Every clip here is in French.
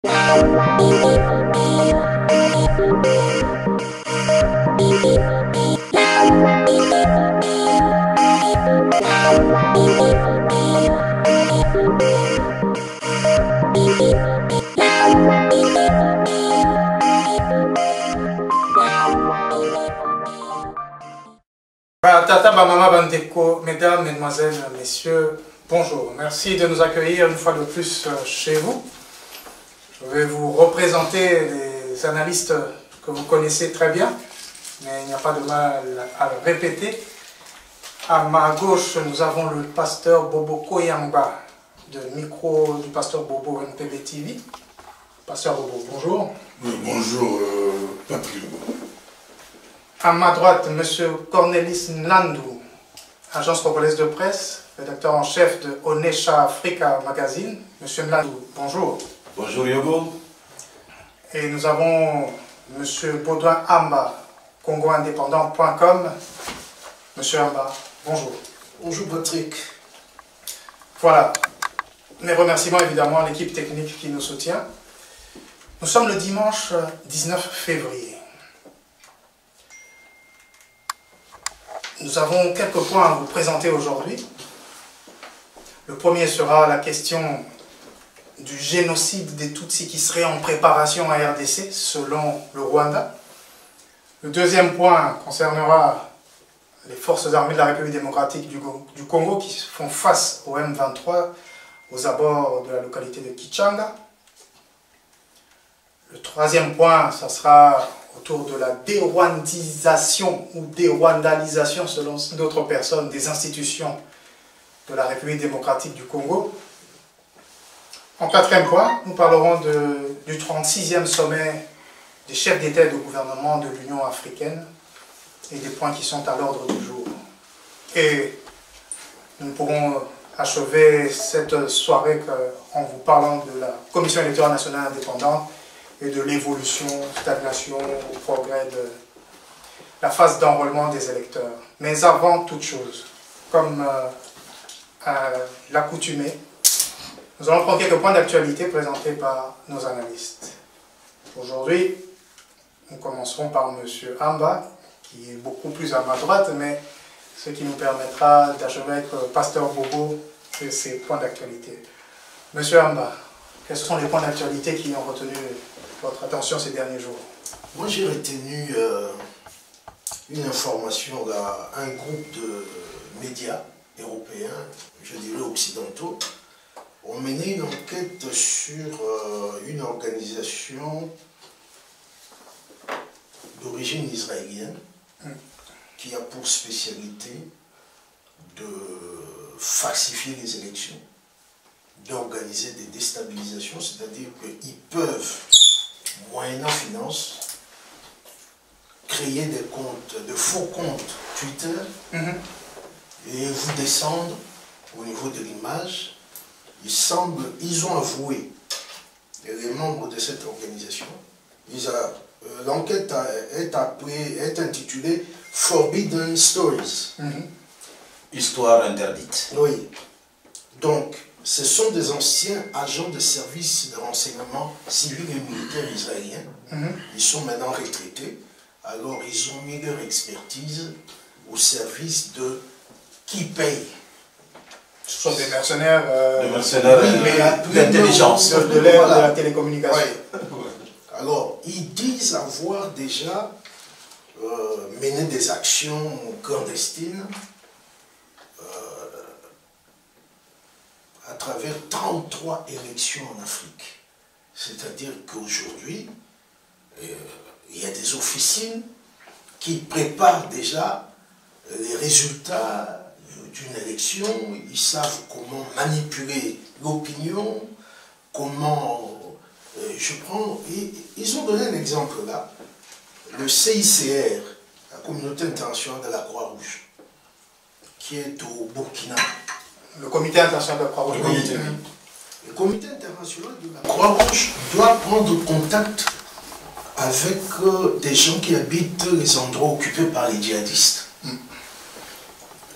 Tata, maman, bandeko, mesdames, mesdemoiselles, messieurs, bonjour. Merci de nous accueillir une fois de plus chez vous. Je vais vous représenter les analystes que vous connaissez très bien, mais il n'y a pas de mal à le répéter. À ma gauche, nous avons le pasteur Bobo Koyamba, de micro du pasteur Bobo NPB TV. Pasteur Bobo, bonjour. Oui, bonjour, Patrick. À ma droite, M. Cornelis Nandou, agence congolaise de presse, rédacteur en chef de Onesha Africa Magazine. M. Nandou, bonjour. Bonjour Yogo. Et nous avons M. Baudouin Amba, congoindépendant.com. M. Amba, bonjour. Bonjour Patrick. Voilà. Mes remerciements évidemment à l'équipe technique qui nous soutient. Nous sommes le dimanche 19 février. Nous avons quelques points à vous présenter aujourd'hui. Le premier sera la question du génocide des Tutsis qui serait en préparation à RDC, selon le Rwanda. Le deuxième point concernera les forces armées de la République démocratique du Congo qui font face au M23 aux abords de la localité de Kichanga. Le troisième point, ça sera autour de la dérwandisation ou dérwandalisation, selon d'autres personnes, des institutions de la République démocratique du Congo. En quatrième point, nous parlerons du 36e sommet des chefs d'État et de gouvernement de l'Union africaine et des points qui sont à l'ordre du jour. Et nous pourrons achever cette soirée en vous parlant de la Commission électorale nationale indépendante et de l'évolution, stagnation, au progrès de la phase d'enrôlement des électeurs. Mais avant toute chose, comme à l'accoutumée, nous allons prendre quelques points d'actualité présentés par nos analystes. Aujourd'hui, nous commencerons par M. Amba, qui est beaucoup plus à ma droite, mais ce qui nous permettra d'achever avec Pasteur Bobo et ses points d'actualité. M. Amba, quels sont les points d'actualité qui ont retenu votre attention ces derniers jours? Moi j'ai retenu une information d'un groupe de médias européens, je dirais occidentaux, ont mené une enquête sur une organisation d'origine israélienne qui a pour spécialité de falsifier les élections, d'organiser des déstabilisations, c'est-à-dire qu'ils peuvent, moyennant finance, créer des comptes, de faux comptes Twitter et vous descendre au niveau de l'image. Ils ont avoué, les membres de cette organisation, l'enquête est intitulée Forbidden Stories. Histoire interdite. Oui. Donc, ce sont des anciens agents de services de renseignement civils et militaires israéliens. Ils sont maintenant retraités. Alors, ils ont mis leur expertise au service de qui paye. Ce sont des mercenaires, d'intelligence. de l'ère de la télécommunication. Ouais. Alors, ils disent avoir déjà mené des actions clandestines à travers 33 élections en Afrique. C'est-à-dire qu'aujourd'hui, il y a des officines qui préparent déjà les résultats d'une élection. Ils savent comment manipuler l'opinion, comment... ils ont donné un exemple là. Le CICR, la Communauté internationale de la Croix-Rouge, qui est au Burkina. Le Comité international de la Croix-Rouge. Le Comité international de la Croix-Rouge doit prendre contact avec des gens qui habitent les endroits occupés par les djihadistes.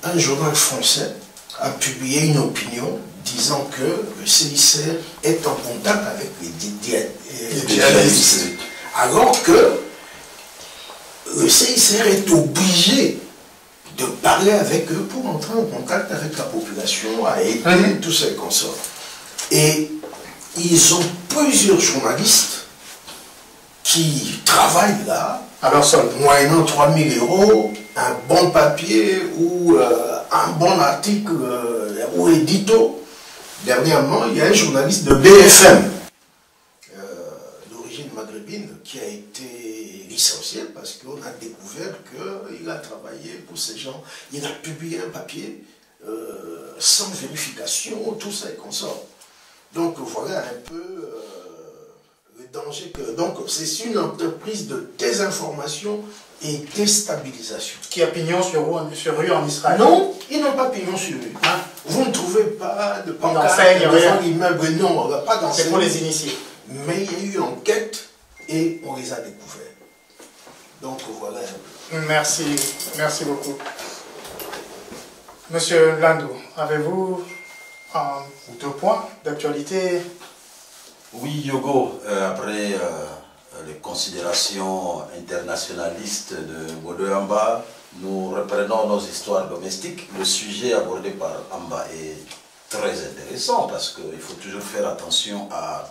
Un journal français a publié une opinion disant que le CICR est en contact avec les djihadistes. Alors que le CICR est obligé de parler avec eux pour entrer en contact avec la population, à aider tous ces consorts. Et ils ont plusieurs journalistes qui travaillent là, alors moyennant 3 000 €, un bon papier ou un bon article ou édito. Dernièrement, il y a un journaliste de BFM, d'origine maghrébine, qui a été licencié parce qu'on a découvert qu'il a travaillé pour ces gens. Il a publié un papier sans vérification, tout ça et consort. Donc voilà un peu le danger que... Donc c'est une entreprise de désinformation et déstabilisation. Qui a pignon sur rue en Israël? Non, ils n'ont pas pignon sur rue. Hein? Vous ne trouvez pas de pancarte devant l'immeuble, non, pas d'enseigne. C'est pour les initiés. Mais il y a eu enquête et on les a découverts. Donc voilà. Merci, merci beaucoup. Monsieur Landou, avez-vous deux points d'actualité? Oui, Yogo, après les considérations internationalistes de Bodo Amba, nous reprenons nos histoires domestiques. Le sujet abordé par Amba est très intéressant parce qu'il faut toujours faire attention à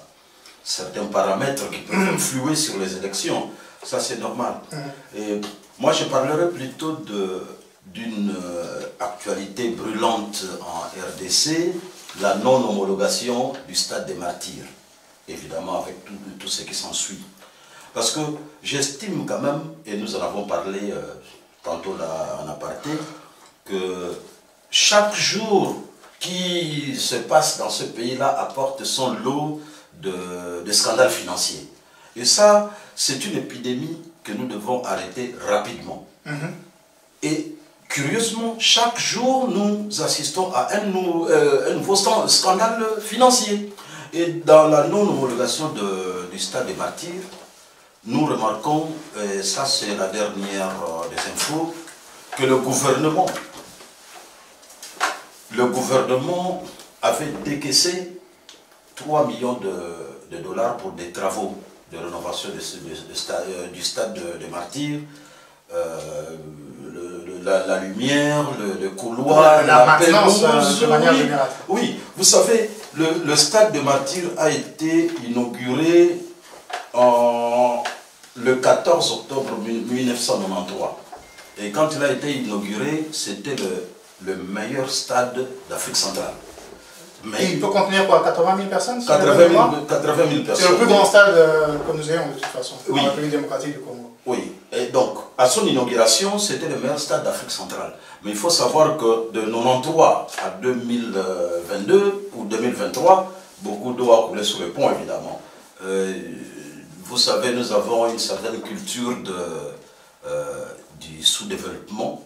certains paramètres qui peuvent influer sur les élections. Ça, c'est normal. Et moi, je parlerai plutôt d'une actualité brûlante en RDC, la non-homologation du stade des martyrs, évidemment avec tout ce qui s'ensuit. Parce que j'estime quand même, et nous en avons parlé tantôt là en aparté, que chaque jour qui se passe dans ce pays-là apporte son lot de scandales financiers. Et ça, c'est une épidémie que nous devons arrêter rapidement. Et curieusement, chaque jour, nous assistons à un nouveau scandale financier. Et dans la non-homologation du stade des martyrs, nous remarquons, et ça c'est la dernière des infos, que le gouvernement avait décaissé 3 millions de dollars pour des travaux de rénovation du stade des martyrs, la lumière, le couloir, la maintenance pelouse, de manière générale. Oui, vous savez, le stade des martyrs a été inauguré le 14 octobre 1993. Et quand il a été inauguré, c'était le meilleur stade d'Afrique centrale. Mais il peut contenir quoi, 80 000 personnes? 80 000 personnes. C'est le plus grand stade que nous ayons de toute façon, oui, dans la République démocratique du Congo. Oui, et donc, à son inauguration, c'était le meilleur stade d'Afrique centrale. Mais il faut savoir que de 93 à 2022 ou 2023, beaucoup d'eau a coulé sous le pont, évidemment. Vous savez, nous avons une certaine culture du sous-développement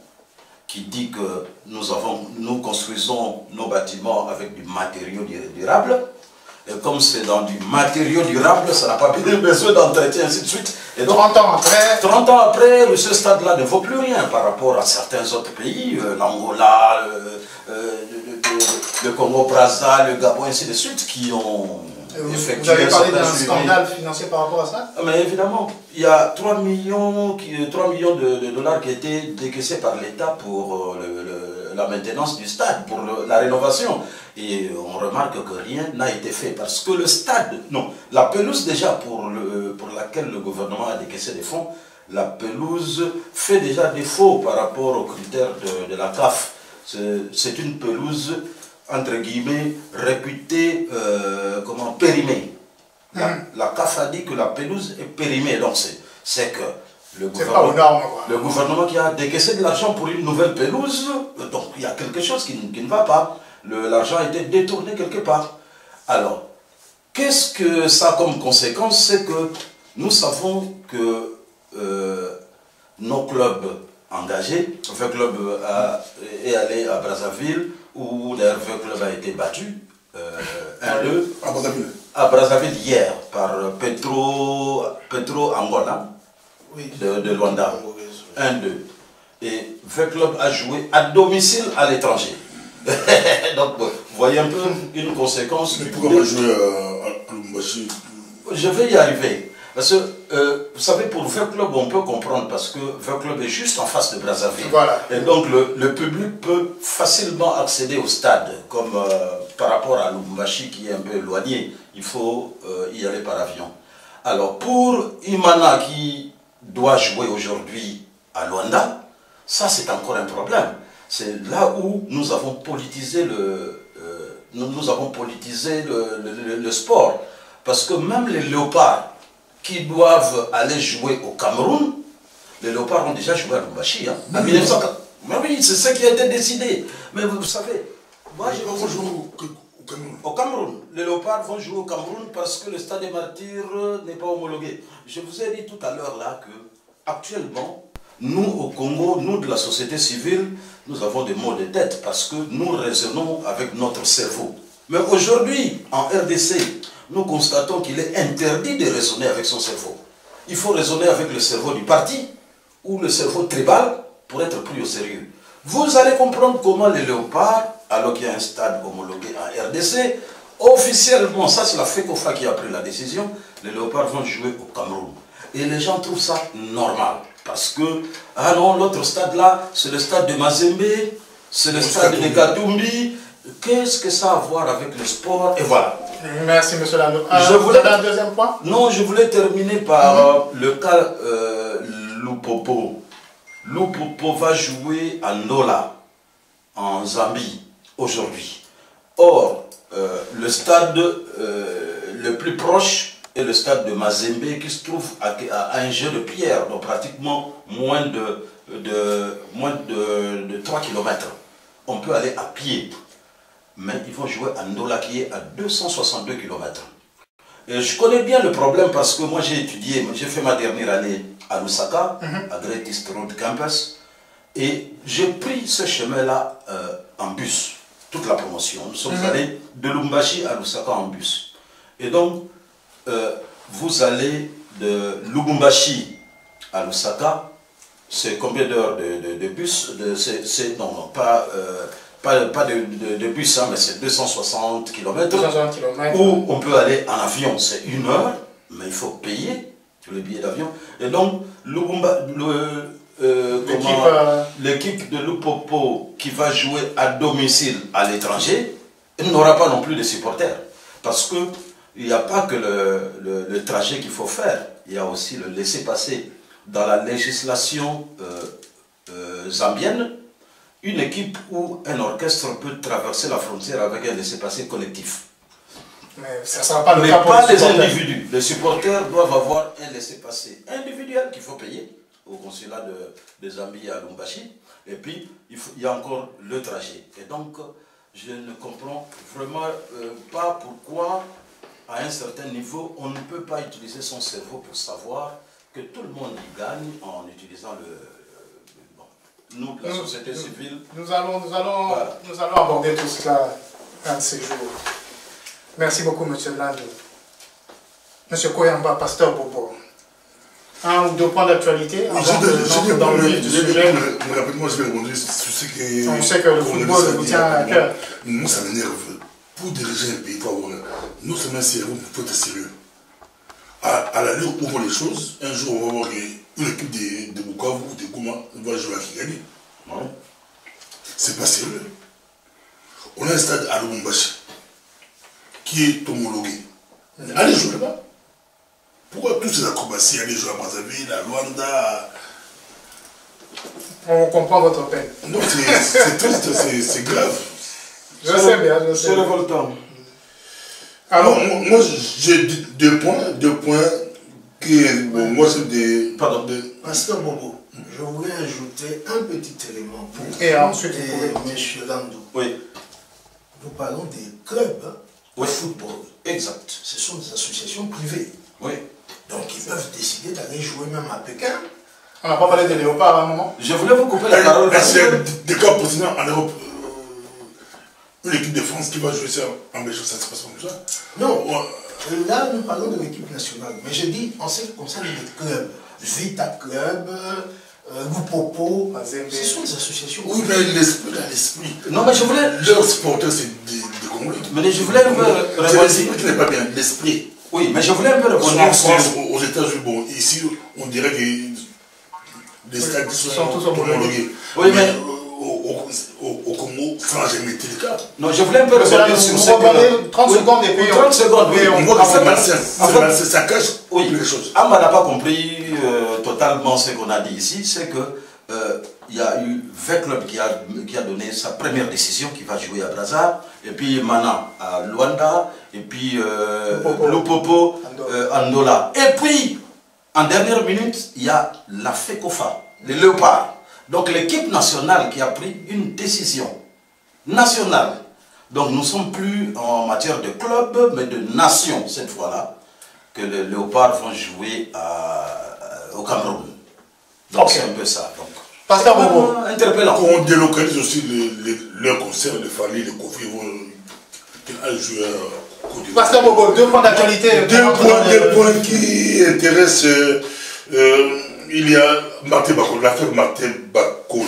qui dit que nous construisons nos bâtiments avec du matériau durable. Et comme c'est dans du matériau durable, ça n'a pas besoin d'entretien, ainsi de suite. Et donc, 30 ans après, ce stade-là ne vaut plus rien par rapport à certains autres pays, l'Angola, le Congo-Brazza, le Gabon, ainsi de suite, qui ont effectué... Vous avez parlé d'un scandale financier par rapport à ça? Mais évidemment, il y a 3 millions de dollars qui étaient décaissés par l'État pour la maintenance du stade, pour la rénovation. Et on remarque que rien n'a été fait parce que le stade, non, la pelouse déjà pour laquelle le gouvernement a décaissé des fonds, la pelouse fait déjà défaut par rapport aux critères de la CAF. C'est une pelouse, entre guillemets, réputée, périmée. La CAF a dit que la pelouse est périmée, donc c'est que le gouvernement qui a décaissé de l'argent pour une nouvelle pelouse, donc il y a quelque chose qui ne va pas. L'argent a été détourné quelque part. Alors, qu'est-ce que ça a comme conséquence? C'est que nous savons que nos clubs engagés, le club est allé à Brazzaville, où l'Hervé Club a été battu 1-2 à Brazzaville hier par Petro Angola de Luanda, 1-2. Et le club a joué à domicile à l'étranger. Donc, vous voyez un peu une conséquence. Mais pourquoi pas jouer à Lubumbashi? Je vais y arriver. Parce que, vous savez, pour Vert Club, on peut comprendre, parce que Vert Club est juste en face de Brazzaville. Voilà. Et donc, le public peut facilement accéder au stade, comme par rapport à Lubumbashi, qui est un peu éloigné. Il faut y aller par avion. Alors, pour Imana, qui doit jouer aujourd'hui à Luanda, ça, c'est encore un problème. C'est là où nous avons politisé le sport. Parce que même les léopards qui doivent aller jouer au Cameroun, les léopards ont déjà joué à Lubumbashi. Hein, en 1940. Mais oui, c'est ça qui a été décidé. Mais vous savez, moi je vais jouer au Cameroun. Au Cameroun. Les léopards vont jouer au Cameroun parce que le stade des martyrs n'est pas homologué. Je vous ai dit tout à l'heure là que actuellement, nous au Congo, nous de la société civile, nous avons des maux de tête parce que nous raisonnons avec notre cerveau. Mais aujourd'hui, en RDC, nous constatons qu'il est interdit de raisonner avec son cerveau. Il faut raisonner avec le cerveau du parti ou le cerveau tribal pour être pris au sérieux. Vous allez comprendre comment les léopards, alors qu'il y a un stade homologué en RDC, officiellement, ça c'est la FECOFA qui a pris la décision, les léopards vont jouer au Cameroun. Et les gens trouvent ça normal. Parce que, ah non, l'autre stade là, c'est le stade de Mazembe, c'est le stade de Katumbi. Qu'est-ce que ça a à voir avec le sport? Et voilà. Merci, M. Lando. Vous avez un deuxième point? Non, je voulais terminer par le cas Lupopo. Lupopo va jouer à Ndola, en Zambie, aujourd'hui. Or, le stade le plus proche est le stade de Mazembe qui se trouve à un jet de pierre, donc pratiquement moins de 3 km. On peut aller à pied. Mais ils vont jouer à Ndola qui est à 262 km. Et je connais bien le problème parce que moi j'ai étudié, j'ai fait ma dernière année à Lusaka, à Great East Road Campus, et j'ai pris ce chemin-là en bus, toute la promotion. Nous sommes allés de Lubumbashi à Lusaka en bus. Et donc, vous allez de Lubumbashi à Lusaka, c'est combien d'heures de bus? Non, pas de bus, hein, mais c'est 260 km. 260 km. Ou on peut aller en avion, c'est 1 heure, mais il faut payer tous les billets d'avion. Et donc, l'équipe de Lupopo qui va jouer à domicile à l'étranger n'aura pas non plus de supporters. Parce qu'il n'y a pas que le trajet qu'il faut faire, il y a aussi le laisser-passer. Dans la législation zambienne, une équipe ou un orchestre peut traverser la frontière avec un laissez-passer collectif. Mais ça ne sera pas le Mais cas pour pas les les supporters. individus. Les supporters doivent avoir un laissez-passer individuel qu'il faut payer au consulat de Zambie à Lubumbashi. Et puis, il y a encore le trajet. Et donc, je ne comprends vraiment pas pourquoi, à un certain niveau, on ne peut pas utiliser son cerveau pour savoir que tout le monde y gagne en utilisant nous, la société civile. Nous allons aborder tout cela un de ces jours. Merci beaucoup, M. Lando. M. Koyamba, pasteur Bobo. Un ou deux points d'actualité avant de dans le vif du sujet. Rapidement, je vais rebondir sur ce que... On sait que le football vous tient à cœur. Moi, ça m'énerve. Pour diriger un pays, il faut avoir non seulement un cerveau, mais il faut être sérieux. À l'allure où on voit les choses, un jour, on va voir une équipe de Bukavu ou de Goma va jouer à Kigali. Ouais. C'est pas sérieux. On a un stade à Lubumbashi qui est homologué. Allez jouer là-bas. Pourquoi tous ces acrobaties, aller jouer à Brazzaville, à Luanda? On comprend votre peine. Non, c'est triste, c'est grave. Je sais bien, je sais. C'est révoltant. Alors, moi j'ai deux points qui, bon, moi c'est des... Pardon. Pasteur Bobo, je voulais ajouter un petit élément pour Et ensuite, M. Lando. Oui. Nous parlons des clubs de football. Exact. Ce sont des associations privées. Oui. Donc ils peuvent décider d'aller jouer même à Pékin. on n'a pas parlé des léopards à un moment. Je voulais vous couper la parole. C'est des cas pertinents en Europe. Une équipe de France qui va jouer ça en Belgique, ça ne se passe pas comme ça. Non, là nous parlons de l'équipe nationale. Mais je dis en ce qui concerne les clubs. Vita Club, Goupopo, Mazembe. ce sont des associations. Oui, mais l'esprit. Non, mais je voulais... Leurs supporters, c'est des Congolais. Mais je voulais un peu C'est l'esprit qui n'est pas bien, l'esprit. Oui, mais je voulais un peu En rebondir sur... France, aux États-Unis, bon, ici, on dirait que les stades sont tous homologués. Oui, mais... Au Congo, ça n'a jamais été le cas. Non, je voulais un peu rebondir sur ce que... 30 secondes et puis... 30 secondes, oui. On voit que c'est malsain, ça cache les choses. Amba n'a pas compris totalement ce qu'on a dit ici, c'est que il y a eu 20 clubs qui a donné sa première décision, qui va jouer à Brazzaville, et puis Mana à Luanda, et puis Lupopo, Andola. Et puis, en dernière minute, il y a la FECOFA, les Léopards. Donc l'équipe nationale qui a pris une décision nationale. Donc nous ne sommes plus en matière de club, mais de nation cette fois-là, que les Léopards vont jouer au Cameroun. Donc c'est un peu ça. Donc, Pasteur Bobo. Interpellant. Quand on délocalise aussi leurs concerts, les familles, les conflits vont jouer à Côte d'Ivoire. Pasteur Bobo, 2 points d'actualité. Deux points qui intéressent. Il y a Martin Bakoli, l'affaire Martin Bakoli.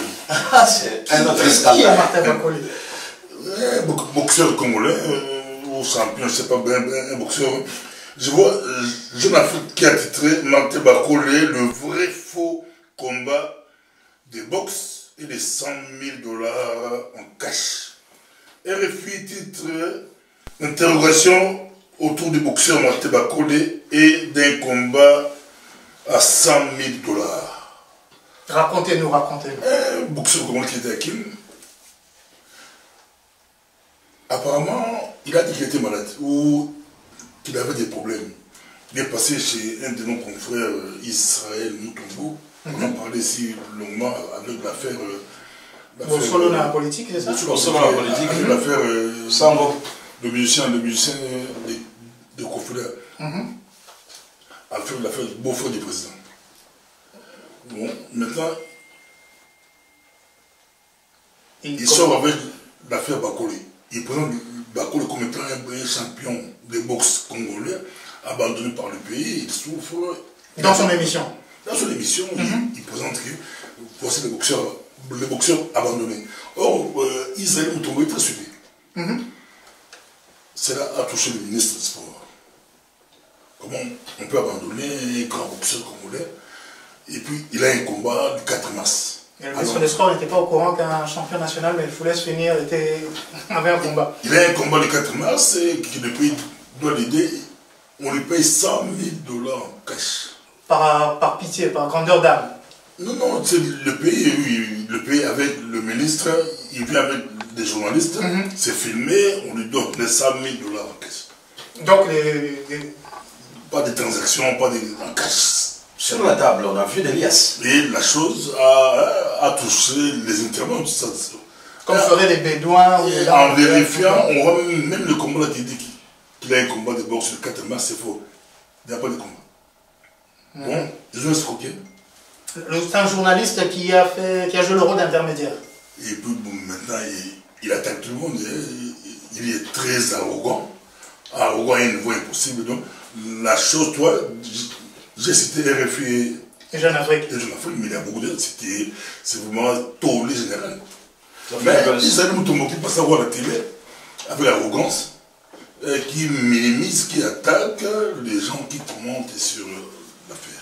C'est un autre Qui est scandale. Martin Bakoli? Un boxeur congolais, ou champion, je ne sais pas, un boxeur. Je vois Jeune Afrique qui a titré Martin Bakoli, le vrai faux combat de boxe et de 100 000 $ en cash. RFI titre interrogation autour du boxeur Martin Bakoli et d'un combat à 100 000 $. Racontez-nous. Un boxeur congolais qui était à Kim. Apparemment, il a dit qu'il était malade ou qu'il avait des problèmes. Il est passé chez un de nos confrères, Israël Moutongo. On en parlait si longuement avec l'affaire. Solo dans la politique, c'est ça? Solo dans la politique. Avec l'affaire. Sango. Le musicien de confrères. L'affaire beau-frère du président. Bon, maintenant, il sort avec l'affaire Bakoli. Il présente Bakoli comme étant un champion de boxe congolais, abandonné par le pays, il souffre. Dans son émission. Dans son émission, il présente que voici les boxeurs abandonnés. Or, Israël Moutongo est très suivi. Cela a touché le ministre des Sports. Comment on peut abandonner un grand boxeur congolais? Et puis, il a un combat le 4 mars. Et le ministre des Sports n'était pas au courant qu'un champion national, mais il voulait se finir, avait un combat. Il a un combat le 4 mars et que le pays doit l'aider. On lui paye 100 000 $ en cash. Par pitié, par grandeur d'âme. Non, c'est le pays, oui, le pays avec le ministre, il vient avec des journalistes, c'est filmé, on lui donne les 100 000 $ en cash. Donc, pas de transactions, pas de en cash. Sur la table, on a vu des liasses. Et la chose a touché les internautes. Comme feraient les Bédouins. En vérifiant, on voit même le combat qui dit qu'il a un combat de boxe le 4 mars, c'est faux. Il n'y a pas de combat. Bon, ils ont escroqué. C'est un journaliste qui a joué le rôle d'intermédiaire. Et puis bon, maintenant, il attaque tout le monde. Il est très arrogant. Arrogant à un niveau impossible. Donc, la chose, toi, j'ai cité RFI et Jeune Afrique. Mais il y a beaucoup d'autres. C'est vraiment tollé général. Mais Israël Moutongo qui passe à voir la télé avec arrogance, qui minimise, qui attaque les gens qui commentent sur l'affaire.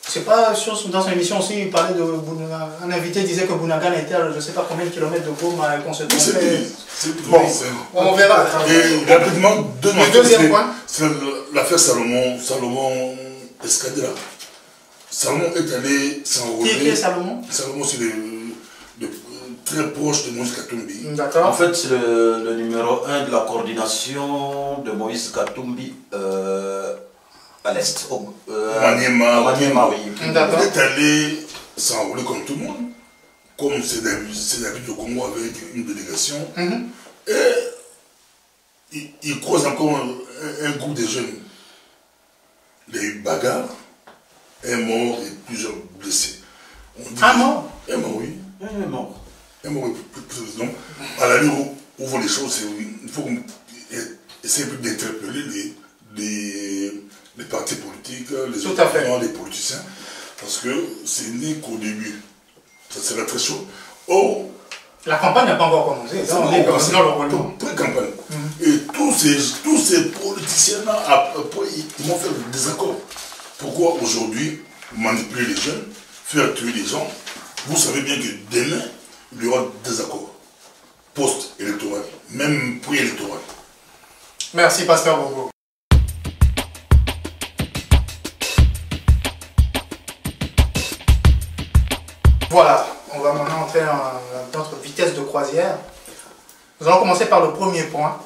C'est pas sûr, dans son émission aussi, il parlait de un invité disait que Bounagan était à je ne sais pas combien de kilomètres de Goma et qu'on se trompait. Bon, on verra. Et rapidement, le deuxième point, c'est l'affaire Salomon Escadera. Salomon est allé s'enrôler. Qui est Salomon? Salomon, c'est très proche de Moïse Katumbi. D'accord. En fait, c'est le numéro 1 de la coordination de Moïse Katumbi à l'Est. Maniema, oui. Il est allé s'enrôler comme tout le monde, comme c'est d'habitude au Congo avec une délégation. Et il croise encore un groupe de jeunes. Il y a eu bagarre, un mort et plusieurs blessés. Un mort? Un mort, oui. Un mort. Un mort, donc, à la ligne où vont les choses, il faut essayer d'interpeller les partis politiques, les opposants, les politiciens, Parce que c'est né qu'au début. Ça serait très chaud. Oh, la campagne n'a pas encore commencé. Là, on est dans le roulement. Pré-campagne. Et tous ces politiciens-là, ils vont faire des désaccords. Pourquoi aujourd'hui manipuler les jeunes, faire tuer les gens? Vous savez bien que demain, il y aura des accords post-électoral, même pré-électoral. Merci, Pasteur Bobo. Voilà, on va maintenant entrer dans notre vitesse de croisière. Nous allons commencer par le premier point.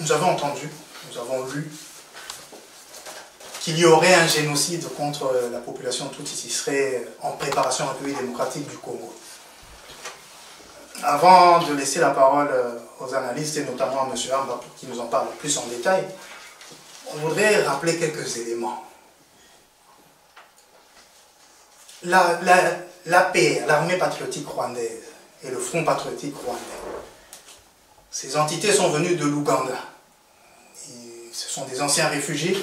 Nous avons entendu, nous avons lu qu'il y aurait un génocide contre la population Tutsi qui serait en préparation en République démocratique du Congo. Avant de laisser la parole aux analystes et notamment à M. Amba pour qu'il nous en parle plus en détail, on voudrait rappeler quelques éléments. L'APR, l'Armée patriotique rwandaise et le Front patriotique rwandais, ces entités sont venues de l'Ouganda. Ce sont des anciens réfugiés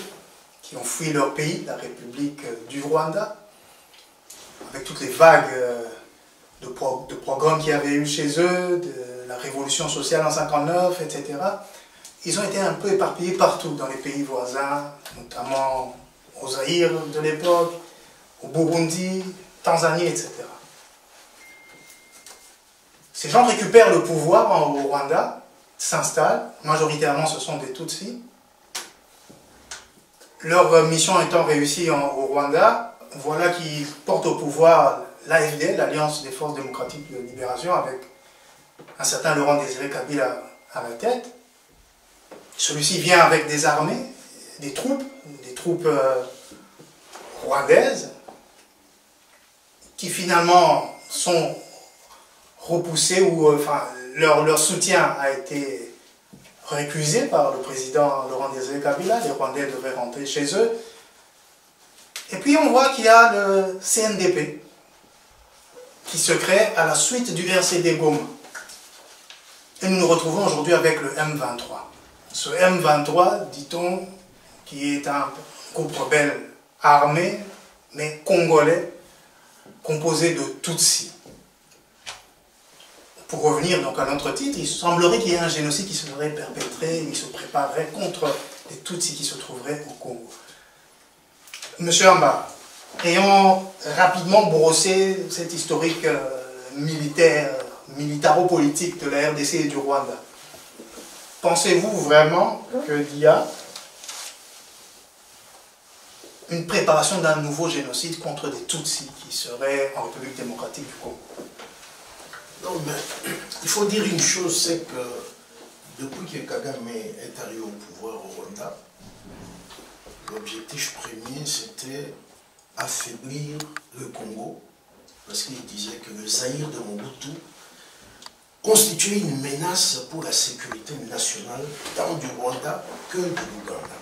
qui ont fui leur pays, la République du Rwanda, avec toutes les vagues de programmes qu'il y avait eu chez eux, de la révolution sociale en 1959, etc. Ils ont été un peu éparpillés partout dans les pays voisins, notamment au Zaïre de l'époque, au Burundi, Tanzanie, etc. Ces gens récupèrent le pouvoir au Rwanda, s'installent, majoritairement ce sont des Tutsis. Leur mission étant réussie au Rwanda, voilà qui porte au pouvoir l'AFD, l'Alliance des forces démocratiques de libération, avec un certain Laurent-Désiré Kabila à la tête. Celui-ci vient avec des armées, des troupes rwandaises, qui finalement sont repoussés ou leur soutien a été récusé par le président Laurent-Désiré Kabila. Les Rwandais devaient rentrer chez eux. Et puis on voit qu'il y a le CNDP qui se crée à la suite du RCD Goma. Et nous nous retrouvons aujourd'hui avec le M23. Ce M23, dit-on, qui est un groupe rebelle armé, mais congolais, composé de Tutsis. Pour revenir donc à notre titre, il semblerait qu'il y ait un génocide qui serait perpétré, il se préparerait contre les Tutsis qui se trouveraient au Congo. Monsieur Amba, ayant rapidement brossé cette historique militaro-politique de la RDC et du Rwanda, pensez-vous vraiment qu'il y a une préparation d'un nouveau génocide contre des Tutsis qui seraient en République démocratique du Congo? Non, mais il faut dire une chose, c'est que depuis que Kagame est arrivé au pouvoir au Rwanda, l'objectif premier c'était affaiblir le Congo, parce qu'il disait que le Zaïre de Mobutu constituait une menace pour la sécurité nationale tant du Rwanda que de l'Ouganda.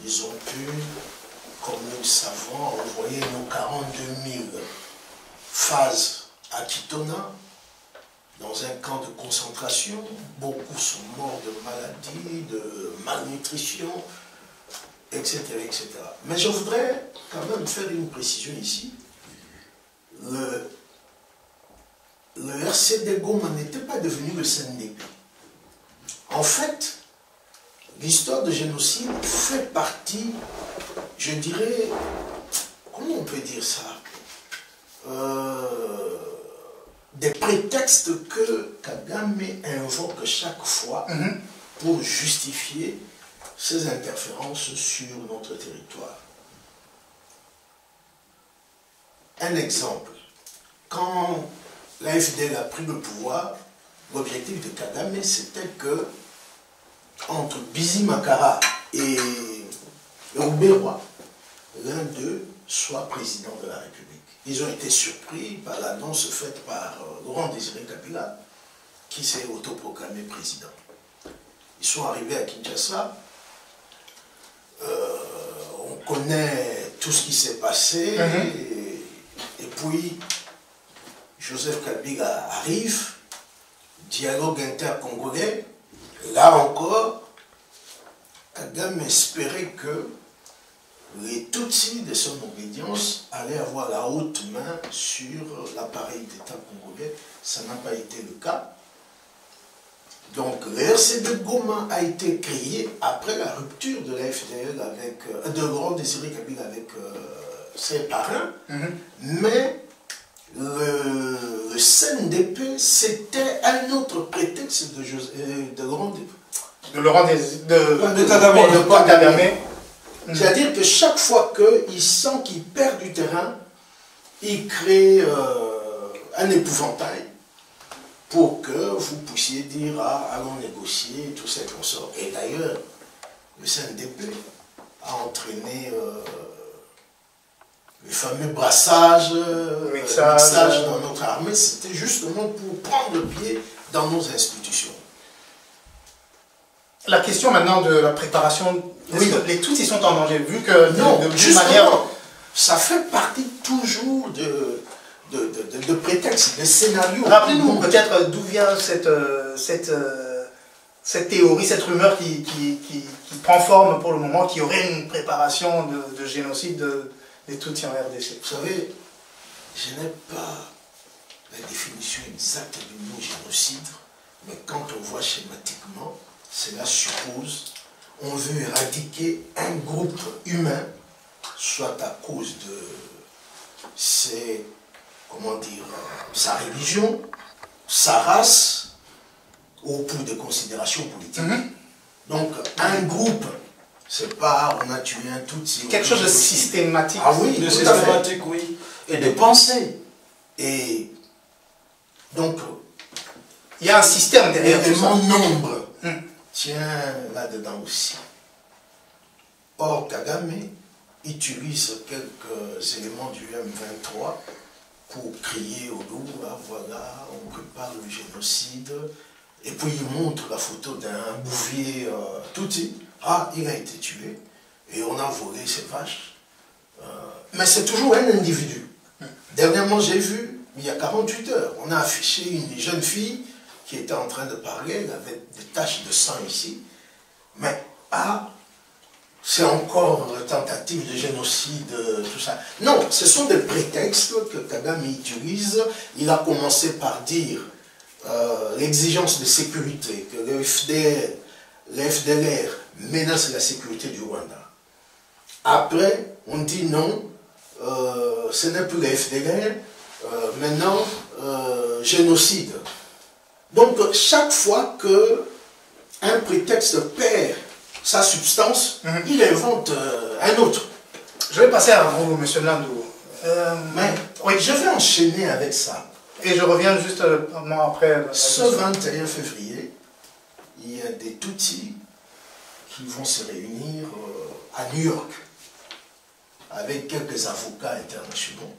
Ils ont pu, comme nous le savons, envoyer nos 42 000 phases à Kitona, dans un camp de concentration. Beaucoup sont morts de maladies, de malnutrition, etc., etc. Mais je voudrais quand même faire une précision ici. Le RCD Goma n'était pas devenu le CNDP. En fait, l'histoire de génocide fait partie, je dirais, comment on peut dire ça, des prétextes que Kagame invoque chaque fois pour justifier ses interférences sur notre territoire. Un exemple, quand l'AFD a pris le pouvoir, l'objectif de Kagame c'était que entre Bizi Makara et Rouberois, l'un d'eux soit président de la République. Ils ont été surpris par l'annonce faite par Laurent-Désiré Kabila, qui s'est autoproclamé président. Ils sont arrivés à Kinshasa, on connaît tout ce qui s'est passé, et puis Joseph Kabila arrive, dialogue intercongolais, là encore, Kagame espérait que les Tutsis de son obédience allaient avoir la haute main sur l'appareil d'État congolais. Ça n'a pas été le cas. Donc, le RCD Goma a été créé après la rupture de la FDL avec, de Laurent Désiré Kabila avec ses parrains, mais le CNDP, c'était un autre prétexte de Laurent Kagame. C'est-à-dire que chaque fois qu'il sent qu'il perd du terrain, il crée un épouvantail pour que vous puissiez dire ah, allons négocier, tout ça comme ça. Et d'ailleurs, le CNDP a entraîné les fameux brassages, mixage dans notre armée. C'était justement pour prendre pied dans nos institutions. La question maintenant de la préparation, oui. Les Tutsis sont en danger, vu que non, justement, manière... ça fait partie toujours de prétextes, de scénarios. Rappelez-nous peut-être d'où vient cette théorie, cette rumeur qui prend forme pour le moment, qui aurait une préparation de génocide des Tutsis en RDC. Vous savez, je n'ai pas la définition exacte du mot génocide, mais quand on voit schématiquement, cela suppose on veut éradiquer un groupe humain, soit à cause de ses, comment dire, sa religion, sa race, ou pour des considérations politiques. Donc, un groupe, c'est pas on a tué un Tutsi. Quelque chose de systématique. Ah oui, de systématique, oui. Et de pensée. Et donc, il y a un système derrière tout ça. Nombre tient là-dedans aussi. Or, Kagame utilise quelques éléments du M23 pour crier au loup, ah, voilà, on prépare le génocide, et puis il montre la photo d'un bouvier Tutsi, ah, il a été tué, et on a volé ses vaches. Mais c'est toujours un individu. Dernièrement, j'ai vu, il y a 48 heures, on a affiché une jeune fille qui était en train de parler, elle avait des taches de sang ici, mais c'est encore une tentative de génocide, tout ça. Non, ce sont des prétextes que Kagame utilise. Il a commencé par dire l'exigence de sécurité, que le FDLR menace la sécurité du Rwanda. Après, on dit non, ce n'est plus le FDLR, maintenant, génocide. Donc, chaque fois qu'un prétexte perd sa substance, il invente un autre. Je vais passer à vous, M. Landou. Mais oui, je vais enchaîner avec ça. Et je reviens juste après. Ce 21 février, il y a des Tutsis qui vont se réunir à New York avec quelques avocats internationaux.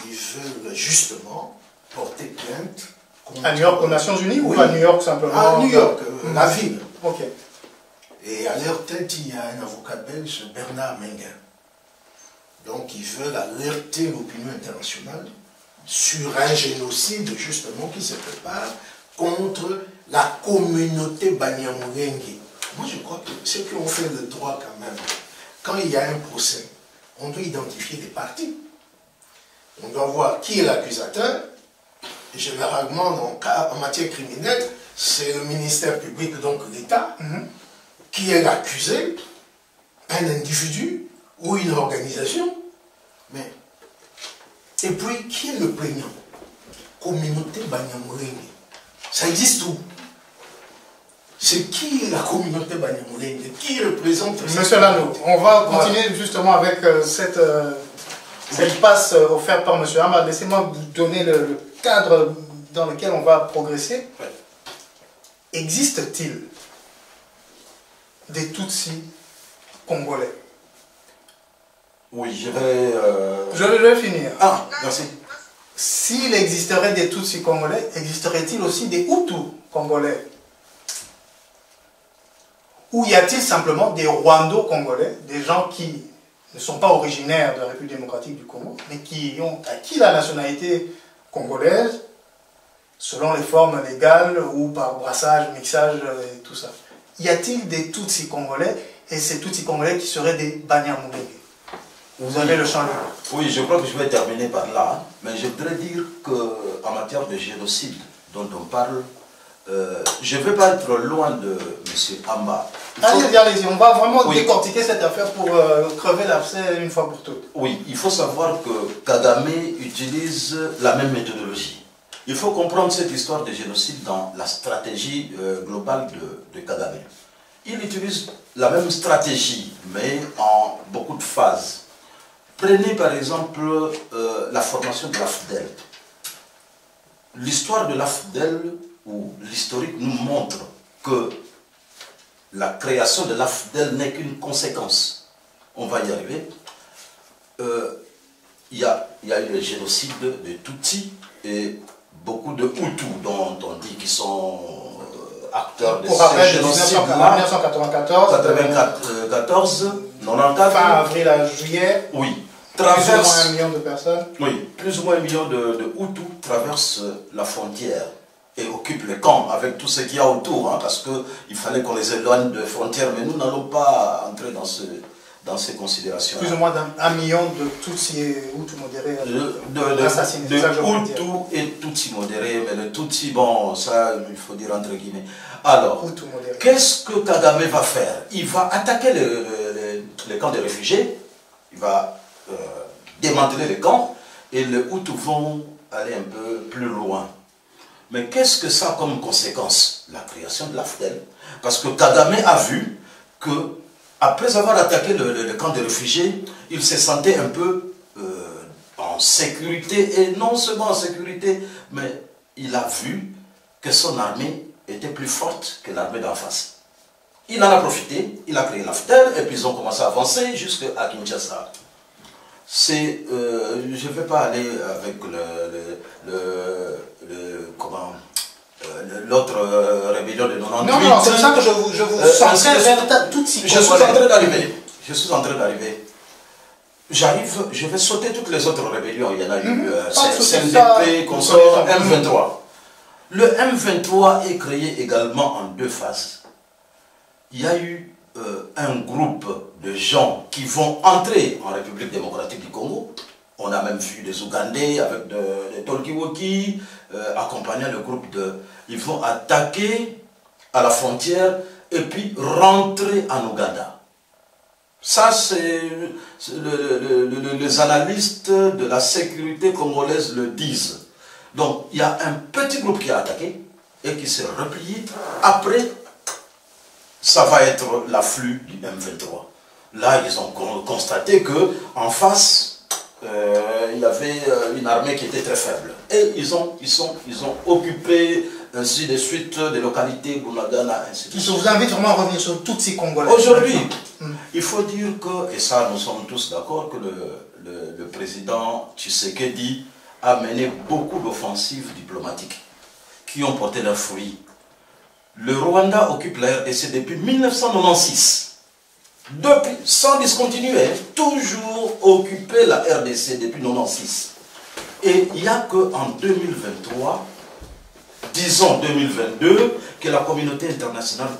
Ils veulent justement porter plainte contre... À New York aux Nations Unies ou à New York simplement? À New York, la ville. Ok. Et à leur tête, il y a un avocat belge, Bernard Menguin. Donc, ils veulent alerter l'opinion internationale sur un génocide, justement, qui se prépare contre la communauté Banyamulenge. Moi, je crois que ceux qui ont fait le droit, quand même, quand il y a un procès, on doit identifier les parties. On doit voir qui est l'accusateur. Généralement, en matière criminelle, c'est le ministère public, donc l'État, qui est l'accusé, un individu ou une organisation. Mais, et puis, qui est le plaignant? Communauté Banyamulenge. Ça existe où? C'est qui la communauté Banyamulenge? Qui représente... Monsieur Landou, on va continuer justement avec cette passe offerte par M. Hamad. Laissez-moi vous donner le cadre dans lequel on va progresser. Existe-t-il des Tutsis congolais? Oui, je vais... Je vais finir. Ah, merci. S'il existerait des Tutsis congolais, existerait-il aussi des Hutus congolais? Ou y a-t-il simplement des Rwando-congolais, des gens qui ne sont pas originaires de la République démocratique du Congo, mais qui ont acquis la nationalité congolaise selon les formes légales ou par brassage, mixage et tout ça? Y a-t-il des Tutsis congolais? et c'est Tutsi Congolais qui seraient des Banyamulenge. Vous avez le champ libre. Oui, je crois que je vais terminer par là, mais je voudrais dire qu'en matière de génocide dont on parle, je ne vais pas être loin de M. Amba. Allez-y, on va vraiment décortiquer cette affaire pour crever l'abcès une fois pour toutes. Oui, il faut savoir que Kagame utilise la même méthodologie. Il faut comprendre cette histoire de génocide dans la stratégie globale de Kagame. Il utilise la même stratégie, mais en beaucoup de phases. Prenez par exemple la formation de l'AFDEL. L'histoire de l'AFDEL, ou l'historique, nous montre que la création de l'AFDEL n'est qu'une conséquence. On va y arriver. Il y a eu le génocide de Tutsi et beaucoup de Hutus dont on dit qu'ils sont acteurs de ce génocide-là. 1994, 94, 94. Fin avril à juillet. Oui. Plus ou moins 1 million de personnes. Oui, plus ou moins 1 million de Hutus traversent la frontière et occupent les camps avec tout ce qu'il y a autour, hein, parce qu'il fallait qu'on les éloigne de frontières, mais nous n'allons pas entrer dans ces considérations. Plus ou moins 1 million de Tutsi et Hutus modérés assassinés. De Hutus et Tutsi modérés, mais le Tutsi, bon, ça, il faut dire entre guillemets. Alors, qu'est-ce que Kagame va faire? Il va attaquer les camps de réfugiés, il va démanteler les camps, et les Hutus vont aller un peu plus loin. Mais qu'est-ce que ça a comme conséquence? La création de l'AFDEL. Parce que Kagame a vu que, après avoir attaqué le camp de réfugiés, il se sentait un peu en sécurité, et non seulement en sécurité, mais il a vu que son armée était plus forte que l'armée d'en face. Il en a profité, il a créé l'AFDEL, et puis ils ont commencé à avancer jusqu'à Kinshasa. Je ne vais pas aller avec l'autre rébellion de 98. Non, c'est ça que je vous centrais vers Tutsi. Je suis en train d'arriver. Je vais sauter toutes les autres rébellions. Il y en a eu CNDP, consort, M23. Le M23 est créé également en 2 phases. Il y a eu un groupe de gens qui vont entrer en République démocratique du Congo. On a même vu des Ougandais avec des Tolkiwoki accompagnant le groupe de... Ils vont attaquer à la frontière et puis rentrer en Ouganda. Ça, c'est... Les analystes de la sécurité congolaise le disent. Donc, il y a un petit groupe qui a attaqué et qui s'est replié. Après, ça va être l'afflux du M23. Là, ils ont constaté qu'en face, il y avait une armée qui était très faible. Et ils ont occupé, ainsi de suite, des localités, Bunagana, ainsi de suite. Je vous invite vraiment à revenir sur Tutsi Congolais. Aujourd'hui, il faut dire que, et ça nous sommes tous d'accord, que le président Tshisekedi a mené beaucoup d'offensives diplomatiques qui ont porté leurs fruits. Le Rwanda occupe la RDC depuis 1996. Depuis, sans discontinuer, toujours occupé la RDC depuis 1996. Et il n'y a qu'en 2023, disons 2022, que la communauté internationale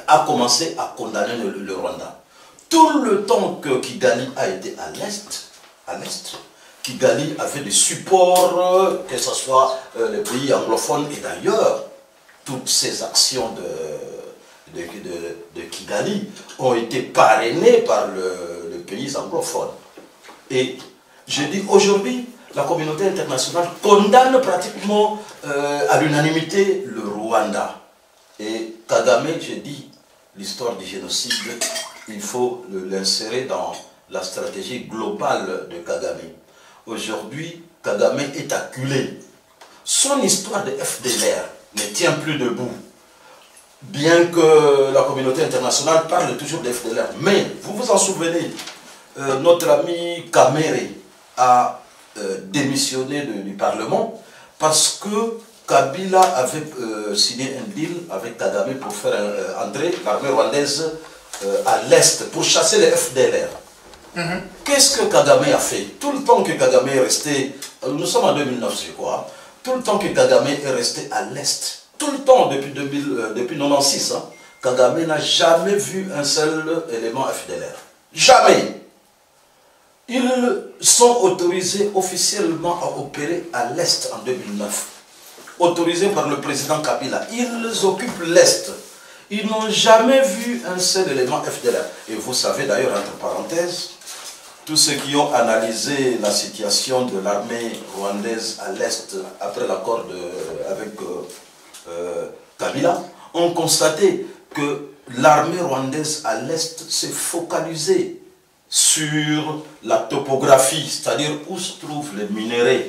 a commencé à condamner le Rwanda. Tout le temps que Kigali a été à l'Est, Kigali avait des supports, que ce soit les pays anglophones et d'ailleurs, toutes ces actions de Kigali ont été parrainées par le pays anglophone. Et je dis aujourd'hui, la communauté internationale condamne pratiquement à l'unanimité le Rwanda. Et Kagame, je dis, l'histoire du génocide, il faut l'insérer dans la stratégie globale de Kagame. Aujourd'hui, Kagame est acculé. Son histoire de FDLR ne tient plus debout. Bien que la communauté internationale parle toujours de FDLR. Mais, vous vous en souvenez, notre ami Kamere a démissionné du Parlement parce que Kabila avait signé un deal avec Kagame pour faire entrer l'armée rwandaise à l'Est, pour chasser les FDLR. Qu'est-ce que Kagame a fait? Tout le temps que Kagame est resté, nous sommes en 2009 je crois, tout le temps que Kagame est resté à l'Est, tout le temps depuis 1996, hein, Kagame n'a jamais vu un seul élément FDLR. Jamais. Ils sont autorisés officiellement à opérer à l'Est en 2009. Autorisés par le président Kabila. Ils occupent l'Est. Ils n'ont jamais vu un seul élément FDLR. Et vous savez d'ailleurs, entre parenthèses, tous ceux qui ont analysé la situation de l'armée rwandaise à l'Est après l'accord avec Kabila ont constaté que l'armée rwandaise à l'Est s'est focalisée sur la topographie, c'est-à-dire où se trouvent les minéraux,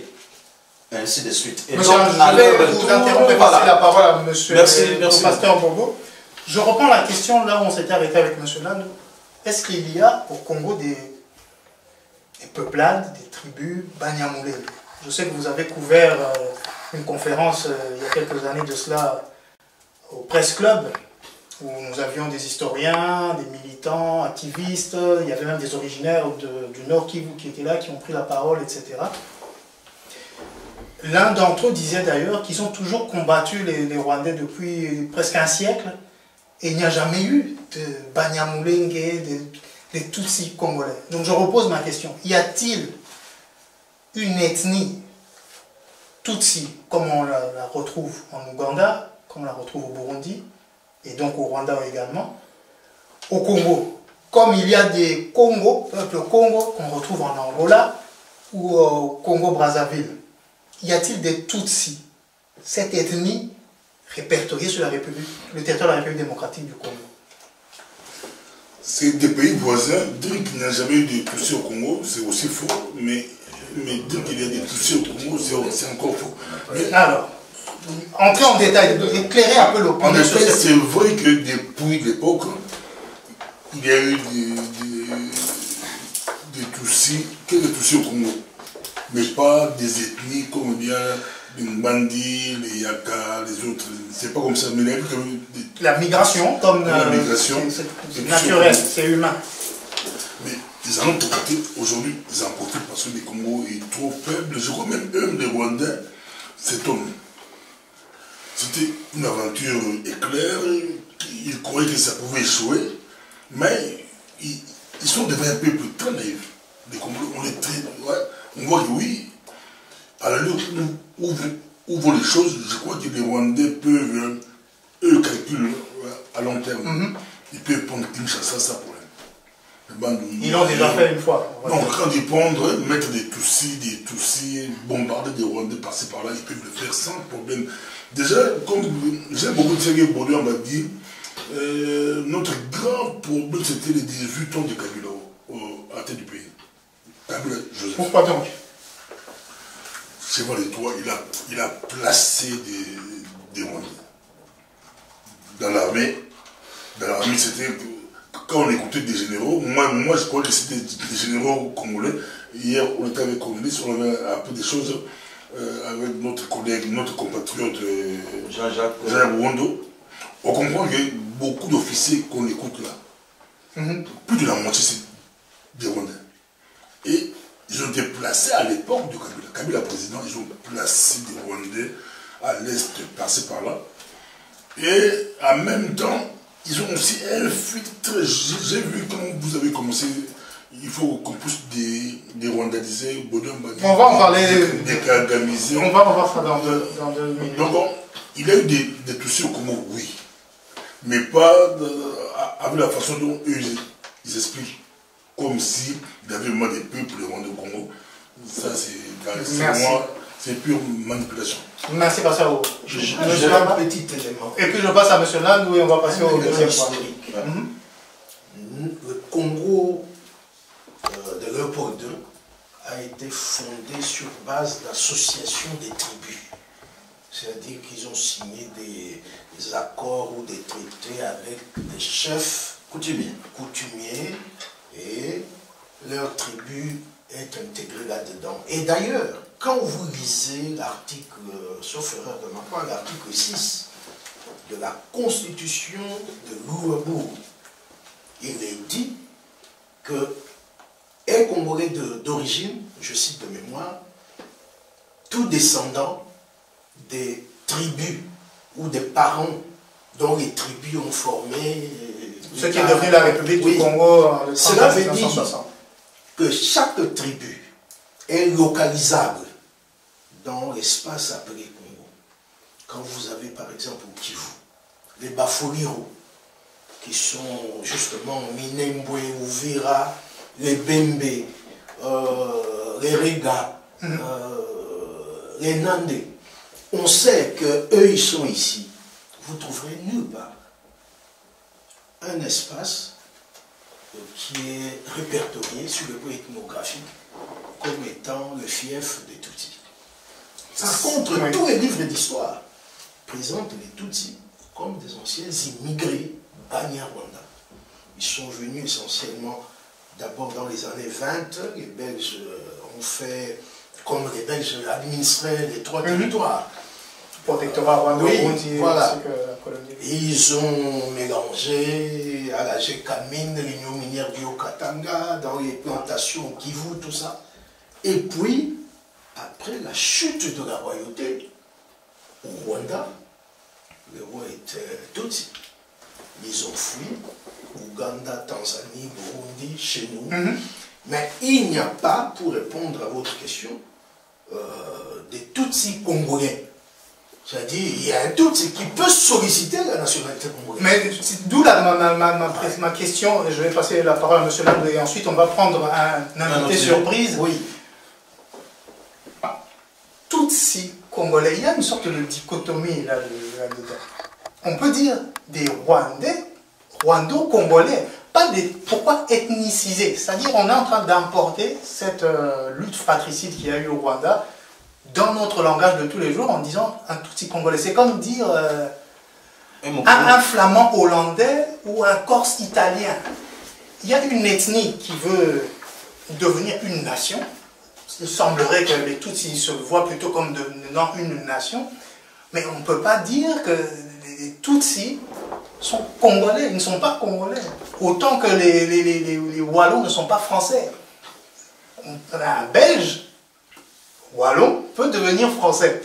ainsi de suite. Et monsieur, donc, je vais vous interrompre et passer la parole à monsieur merci. Pasteur Bobo. Je reprends la question là où on s'était arrêté avec monsieur Landou. Est-ce qu'il y a au Congo des peuplades, des tribus Banyamulenge? Je sais que vous avez couvert une conférence il y a quelques années de cela au Presse Club, où nous avions des historiens, des militants, activistes, il y avait même des originaires du Nord Kivu qui étaient là, qui ont pris la parole, etc. L'un d'entre eux disait d'ailleurs qu'ils ont toujours combattu les Rwandais depuis presque un siècle, et il n'y a jamais eu de Banyamulenge, des Tutsis congolais. Donc je repose ma question, y a-t-il une ethnie Tutsi, comme on la retrouve en Ouganda, comme on la retrouve au Burundi, et donc au Rwanda également, au Congo, comme il y a des Congos, peuple Congo, qu'on retrouve en Angola ou au Congo-Brazzaville? Y a-t-il des Tutsis, cette ethnie répertoriée sur le territoire de la République démocratique du Congo? C'est des pays voisins. Dire qu'il n'y a jamais eu de Tutsis au Congo, c'est aussi faux, mais dire qu'il y a des Tutsis au Congo, c'est encore faux. Mais, alors, entrez en détail, éclairez un peu l'opinion. En effet, c'est vrai que depuis l'époque, il y a eu des Tutsis, quelques Tutsis au Congo, mais pas des ethnies comme bien les Mbandi, les Yaka, les autres. C'est pas comme ça, mais il y a eu la migration, comme la migration, c'est naturel, c'est humain. Mais ils en ont profité aujourd'hui, ils en profitent parce que le Congo est trop faible. Je crois même eux, les Rwandais, cet homme. C'était une aventure éclair, ils croyaient que ça pouvait échouer, mais ils sont devenus un peuple très naïf. Les Congolais, on voit que oui, à la lutte où vont les choses, je crois que les Rwandais peuvent, eux, calculer à long terme. Ils peuvent prendre Kinshasa, ça pour eux. Ils l'ont déjà fait une fois. Donc, quand ils prendre, mettre des Tutsis, bombarder des Rwandais, passer par là, ils peuvent le faire sans problème. Déjà, comme j'ai beaucoup de Serge Bourdieu, on m'a dit, notre grand problème, c'était les 18 ans de Kabila à la tête du pays. Kabila, Joseph. Pourquoi donc? C'est vrai, les toits, il a placé des Rwandais. Dans l'armée, c'était, quand on écoutait des généraux, moi je crois que c'était des généraux congolais. Hier, on était avec Congolais, on avait appris des choses avec notre collègue, notre compatriote Jean-Jacques Wondo. On comprend qu'il y a beaucoup d'officiers qu'on écoute là. Plus de la moitié, c'est des Rwandais. Et ils ont été placés à l'époque de Kabila. Kabila président, ils ont placé des Rwandais à l'est, passés par là. Et en même temps, ils ont aussi infiltré. J'ai vu quand vous avez commencé, il faut qu'on puisse des rwandaliser, on va en parler. Des kagamisés. On va voir ça dans 2 minutes. Donc, il y a eu des Tutsis au Congo, oui. Mais pas avec la façon dont eux, ils expliquent. Comme si il y avait vraiment des peuples rwandais au Congo. Ça, c'est pure manipulation. Merci, Pasteur. J'ai un petit élément. Et puis je passe à M. Landou et on va passer au deuxième point. Le Congo de Léopold II a été fondé sur base d'associations des tribus. C'est-à-dire qu'ils ont signé des accords ou des traités avec des chefs coutumiers et leur tribu est intégrée là-dedans. Et d'ailleurs, quand vous lisez l'article, sauf erreur de ma part, l'article 6 de la Constitution de Louabourg, il est dit que un Congolais d'origine, je cite de mémoire, tout descendant des tribus ou des parents dont les tribus ont formé... Ce qui est devenu la République du Congo en 1960. Cela veut dire que chaque tribu est localisable dans l'espace appelé Congo. Quand vous avez par exemple au Kivu, les Bafuliro, qui sont justement Minembwe, Uvira, les Bembe, les Rega, les Nandé. On sait qu'eux, ils sont ici. Vous trouverez nulle part un espace qui est répertorié sur le plan ethnographique comme étant le fief des Tutsis. Par contre, tous les livres d'histoire présentent les Tutsis comme des anciens immigrés Banyarwanda. Ils sont venus essentiellement d'abord dans les années 20. Les Belges ont fait, comme les Belges administraient les 3 territoires. Protectorat Rwanda, oui, voilà. Ils ont mélangé à la Gécamine, l'Union minière du Haut-Katanga, dans les plantations au Kivu, tout ça. Et puis, après la chute de la royauté, au Rwanda, le roi était Tutsi. Ils ont fui, Ouganda, Tanzanie, Burundi, chez nous. Mais il n'y a pas, pour répondre à votre question, des Tutsis congolais. C'est-à-dire, il y a un Tutsi qui peut solliciter la nationalité congolaise. Mais d'où ma question, je vais passer la parole à M. Landry, et ensuite on va prendre un invité surprise. Oui. Tutsi congolais, il y a une sorte de dichotomie là-dedans. On peut dire des Rwandais, Rwando-Congolais, pas des... Pourquoi ethniciser? C'est-à-dire, on est en train d'importer cette lutte fratricide qu'il y a eu au Rwanda dans notre langage de tous les jours en disant un Tutsi congolais. C'est comme dire un flamand hollandais ou un corse italien. Il y a une ethnie qui veut devenir une nation. Il semblerait que les Tutsis se voient plutôt comme devenant une nation. Mais on ne peut pas dire que les Tutsis sont congolais. Ils ne sont pas congolais. Autant que les Wallons ne sont pas français. Un Belge Wallon peut devenir français,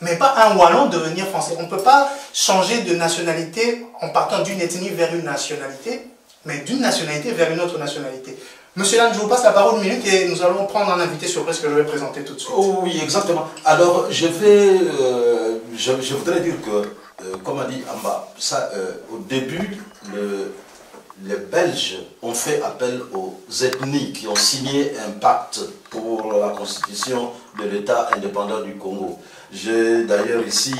mais pas un Wallon devenir français. On ne peut pas changer de nationalité en partant d'une ethnie vers une nationalité, mais d'une nationalité vers une autre nationalité. Monsieur Lange, je vous passe la parole une minute et nous allons prendre un invité surprise que je vais présenter tout de suite. Oh oui, exactement. Alors, je voudrais dire que, comme a dit Amba, au début, les Belges ont fait appel aux ethnies qui ont signé un pacte pour la constitution de l'État indépendant du Congo. J'ai d'ailleurs ici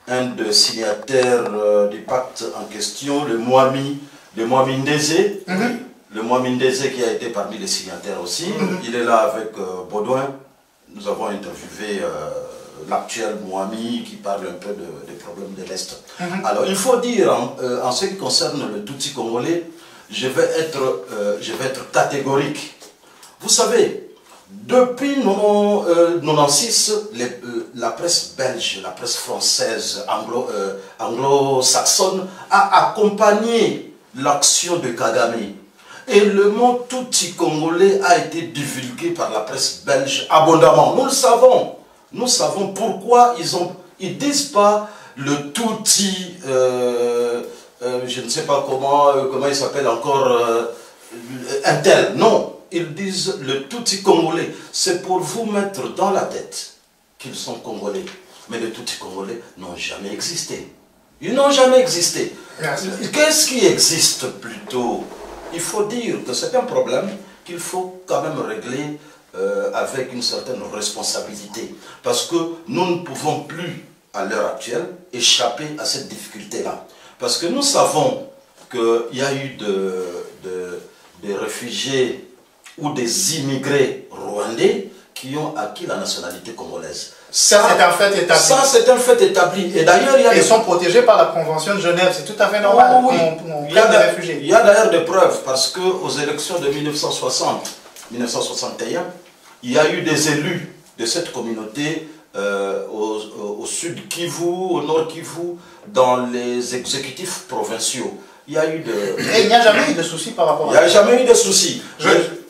un des signataires du pacte en question, le Mwami Ndeze. Le Mwami Ndeze qui a été parmi les signataires aussi. Il est là avec Baudouin. Nous avons interviewé l'actuel Mwami qui parle un peu des problèmes de l'Est. Alors il faut dire, en ce qui concerne le Tutsi congolais, je vais être catégorique. Vous savez, depuis 1996, la presse belge, la presse française, anglo-saxonne a accompagné l'action de Kagame. Et le mot Tutsi congolais a été divulgué par la presse belge abondamment. Nous le savons. Nous savons pourquoi ils disent pas le Tutsi, je ne sais pas comment il s'appelle encore, un tel. Non, ils disent le Tutsi congolais. C'est pour vous mettre dans la tête qu'ils sont congolais. Mais les Tutsi congolais n'ont jamais existé. Ils n'ont jamais existé. Qu'est-ce qui existe plutôt? Il faut dire que c'est un problème qu'il faut quand même régler avec une certaine responsabilité. Parce que nous ne pouvons plus, à l'heure actuelle, échapper à cette difficulté-là. Parce que nous savons qu'il y a eu des réfugiés ou des immigrés rwandais qui ont acquis la nationalité congolaise. Ça, c'est un fait établi. Ça, c'est un fait établi. Et d'ailleurs, ils sont protégés par la Convention de Genève. C'est tout à fait normal. Oui. Il y a des réfugiés. Il y a d'ailleurs des preuves, parce qu'aux élections de 1960, 1961, il y a eu des élus de cette communauté au sud Kivu, au nord Kivu, dans les exécutifs provinciaux. Il y a eu Et il n'y a jamais eu de soucis par rapport à ça. Il n'y a jamais eu de soucis.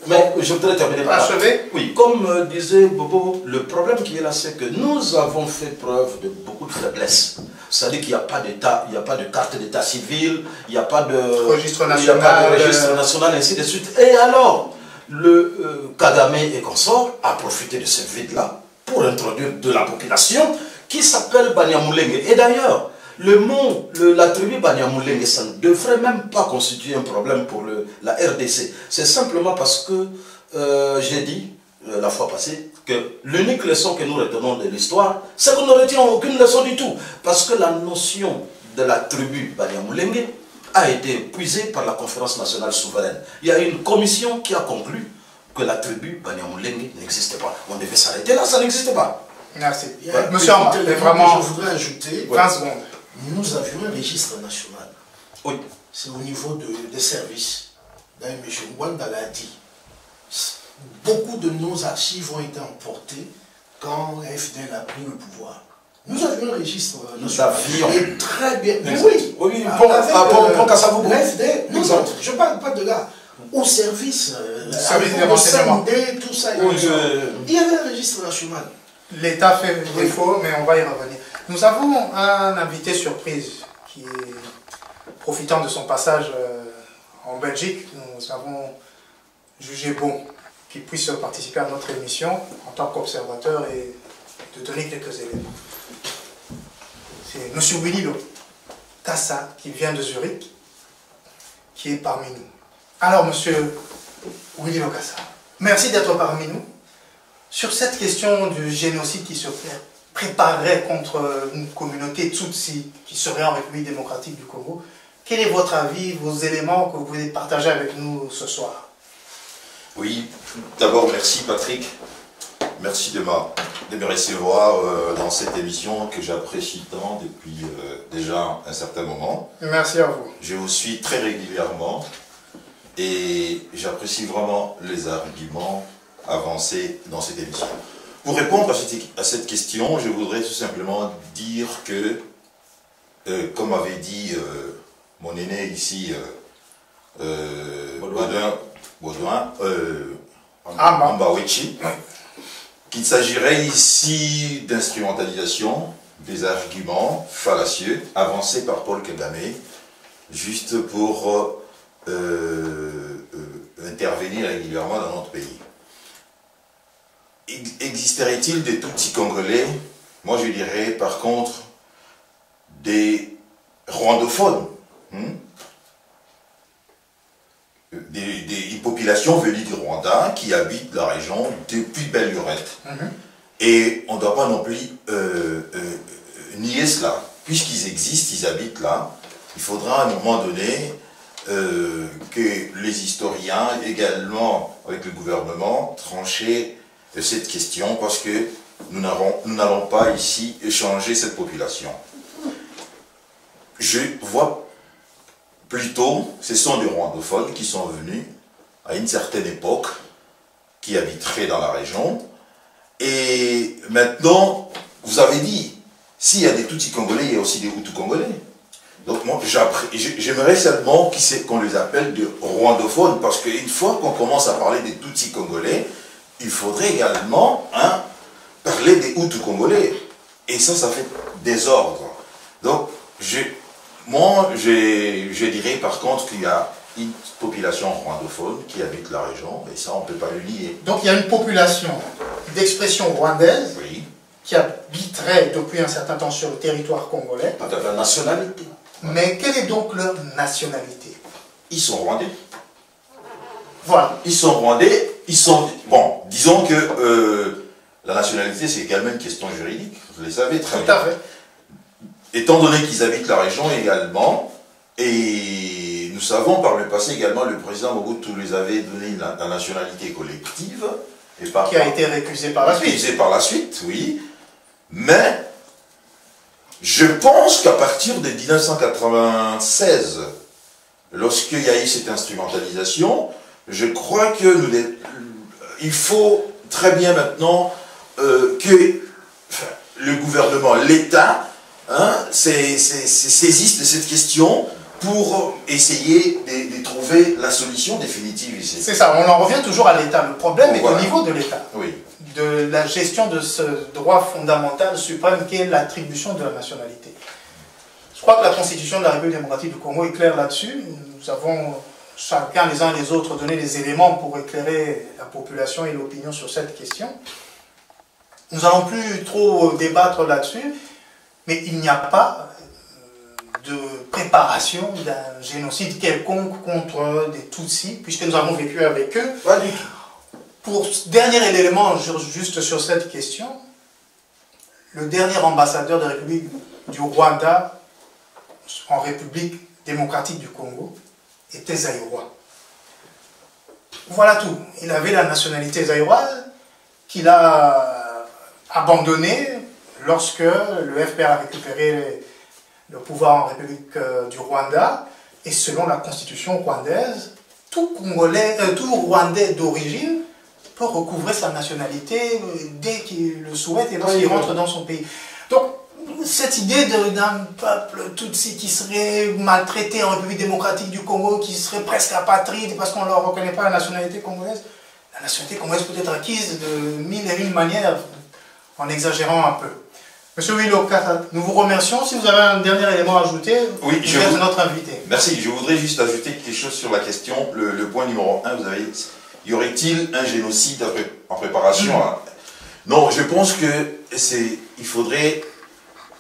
Mais je voudrais terminer par là. Oui, comme disait Bobo, le problème qui est là, c'est que nous avons fait preuve de beaucoup de faiblesse. C'est-à-dire qu'il n'y a pas d'État, il n'y a pas de carte d'État civil, il n'y a pas de registre national, ainsi de suite. Et alors, le Kagame et consort a profité de ce vide-là pour introduire de la population qui s'appelle Banyamulenge. Et d'ailleurs, le mot, la tribu Banyamulenge, ça ne devrait même pas constituer un problème pour la RDC. C'est simplement parce que j'ai dit la fois passée que l'unique leçon que nous retenons de l'histoire, c'est qu'on ne retient aucune leçon du tout. Parce que la notion de la tribu Banyamulenge a été puisée par la conférence nationale souveraine. Il y a une commission qui a conclu que la tribu Banyamulenge n'existait pas. On devait s'arrêter là, ça n'existait pas. Merci. Monsieur Amba, vraiment... Je voudrais ajouter... 20 secondes. Nous avions un registre national. Oui. C'est au niveau des services. D'ailleurs, M. Ngwanda l'a dit. Beaucoup de nos archives ont été emportées quand FDL a pris le pouvoir. Nous avions un registre national. Et très bien. Oui. Oui, pour Kassavougou. Non, je ne parle pas de là. Au service, service de renseignement. Tout ça. Oui, il y avait un registre national. L'État fait défaut, mais on va y revenir. Nous avons un invité surprise qui est profitant de son passage en Belgique. Nous avons jugé bon qu'il puisse participer à notre émission en tant qu'observateur et de donner quelques éléments. C'est M. Willy Kassa qui vient de Zurich, qui est parmi nous. Alors, M. Willy Kassa, merci d'être parmi nous. Sur cette question du génocide qui se préparerait contre une communauté Tutsi qui serait en République démocratique du Congo, quel est votre avis, vos éléments que vous voulez partager avec nous ce soir? Oui, d'abord merci Patrick, merci de me recevoir dans cette émission que j'apprécie tant depuis déjà un certain moment. Merci à vous. Je vous suis très régulièrement et j'apprécie vraiment les arguments avancés dans cette émission. Pour répondre à cette question, je voudrais tout simplement dire que, comme avait dit mon aîné ici, Baudouin, Ambawechi, qu'il s'agirait ici d'instrumentalisation des arguments fallacieux avancés par Paul Kagame, juste pour intervenir régulièrement dans notre pays. Existerait-il des Tutsis congolais? Moi je dirais par contre des rwandophones. Des populations venues du Rwanda qui habitent la région depuis belle lurette. Et on ne doit pas non plus nier cela. Puisqu'ils existent, ils habitent là, il faudra à un moment donné que les historiens, également avec le gouvernement, trancher cette question parce que nous n'allons pas ici échanger cette population. Je vois plutôt, ce sont des rwandophones qui sont venus à une certaine époque, qui habiteraient dans la région. Et maintenant, vous avez dit, s'il y a des Tutsis congolais, il y a aussi des Hutus congolais. Donc moi, j'aimerais seulement qu'on les appelle des rwandophones, parce qu'une fois qu'on commence à parler des Tutsis congolais, il faudrait également parler des Hutus congolais. Et ça fait désordre. Donc, moi, je dirais par contre qu'il y a une population rwandophone qui habite la région, et ça, on ne peut pas le nier. Donc, il y a une population d'expression rwandaise qui habiterait depuis un certain temps sur le territoire congolais. Pas de la nationalité. Mais quelle est donc leur nationalité? Ils sont rwandais. Voilà. Ils sont rwandais, bon, disons que la nationalité, c'est également une question juridique, vous le savez très bien. Tout à fait. Étant donné qu'ils habitent la région également, et nous savons par le passé également, le président Mobutu les avait donné la nationalité collective. Qui a été récusée par la suite. Récusée par la suite, oui. Mais, je pense qu'à partir de 1996, lorsqu'il y a eu cette instrumentalisation, je crois que il faut très bien maintenant que le gouvernement, l'État, saisisse de cette question pour essayer de trouver la solution définitive ici. C'est ça, on en revient toujours à l'État. Le problème est au niveau de l'État. Oui. De la gestion de ce droit fondamental suprême qui est l'attribution de la nationalité. Je crois que la Constitution de la République démocratique du Congo est claire là-dessus. Nous avons chacun les uns les autres donné des éléments pour éclairer la population et l'opinion sur cette question. Nous n'allons plus trop débattre là-dessus, mais il n'y a pas de préparation d'un génocide quelconque contre des Tutsis, puisque nous avons vécu avec eux. Pour dernier élément, juste sur cette question, le dernier ambassadeur de la République du Rwanda en République démocratique du Congo était zaïrois. Voilà tout. Il avait la nationalité zaïroise qu'il a abandonnée lorsque le FPR a récupéré le pouvoir en République du Rwanda. Et selon la constitution rwandaise, tout Rwandais d'origine peut recouvrer sa nationalité dès qu'il le souhaite et lorsqu'il rentre dans son pays. Donc, cette idée d'un peuple Tutsi qui serait maltraité en République démocratique du Congo, qui serait presque apatride parce qu'on ne leur reconnaît pas la nationalité congolaise peut être acquise de mille et une manières, en exagérant un peu. Monsieur Willow, nous vous remercions. Si vous avez un dernier élément à ajouter, vous êtes notre invité. Merci. Je voudrais juste ajouter quelque chose sur la question. Le point numéro 1, vous avez dit, y aurait-il un génocide en préparation Non, je pense qu'il faudrait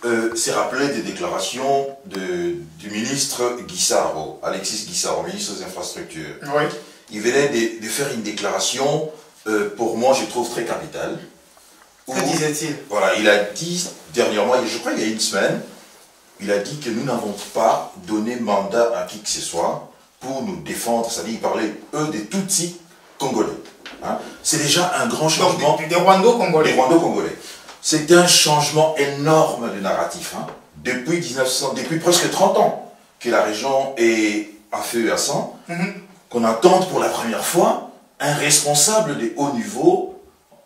se rappeler des déclarations du ministre Guissaro, Alexis Guissaro, ministre des Infrastructures. Oui. Il venait de faire une déclaration, pour moi, je trouve très capitale. Que disait-il? Voilà, il a dit dernièrement, je crois il y a une semaine, il a dit que nous n'avons pas donné mandat à qui que ce soit pour nous défendre. C'est-à-dire, il parlait, eux, des Tutsis congolais. Hein. C'est déjà un grand changement. Donc, des Rwando-Congolais. Des Rwando-Congolais. C'est un changement énorme de narratif. Hein. Depuis presque 30 ans que la région est à feu et à sang, qu'on attend pour la première fois un responsable de haut niveau,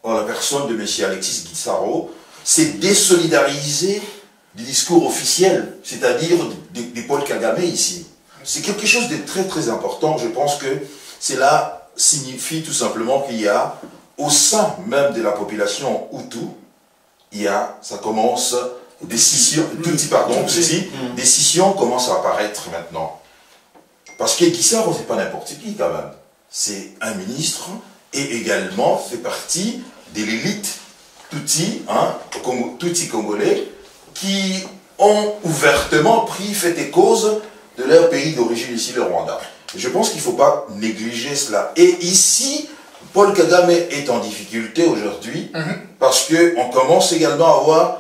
en la personne de M. Alexis Guissaro, s'est désolidariser du discours officiel, c'est-à-dire de Paul Kagame ici. C'est quelque chose de très très important. Je pense que cela signifie tout simplement qu'il y a, au sein même de la population Hutu, ça commence, des scissions commencent à apparaître maintenant. Parce que Guissaro, c'est pas n'importe qui quand même. C'est un ministre et également fait partie de l'élite Tutsi, Tutsi congolais, qui ont ouvertement pris fait et cause de leur pays d'origine ici, le Rwanda. Et je pense qu'il ne faut pas négliger cela. Et ici, Paul Kagame est en difficulté aujourd'hui, parce qu'on commence également à voir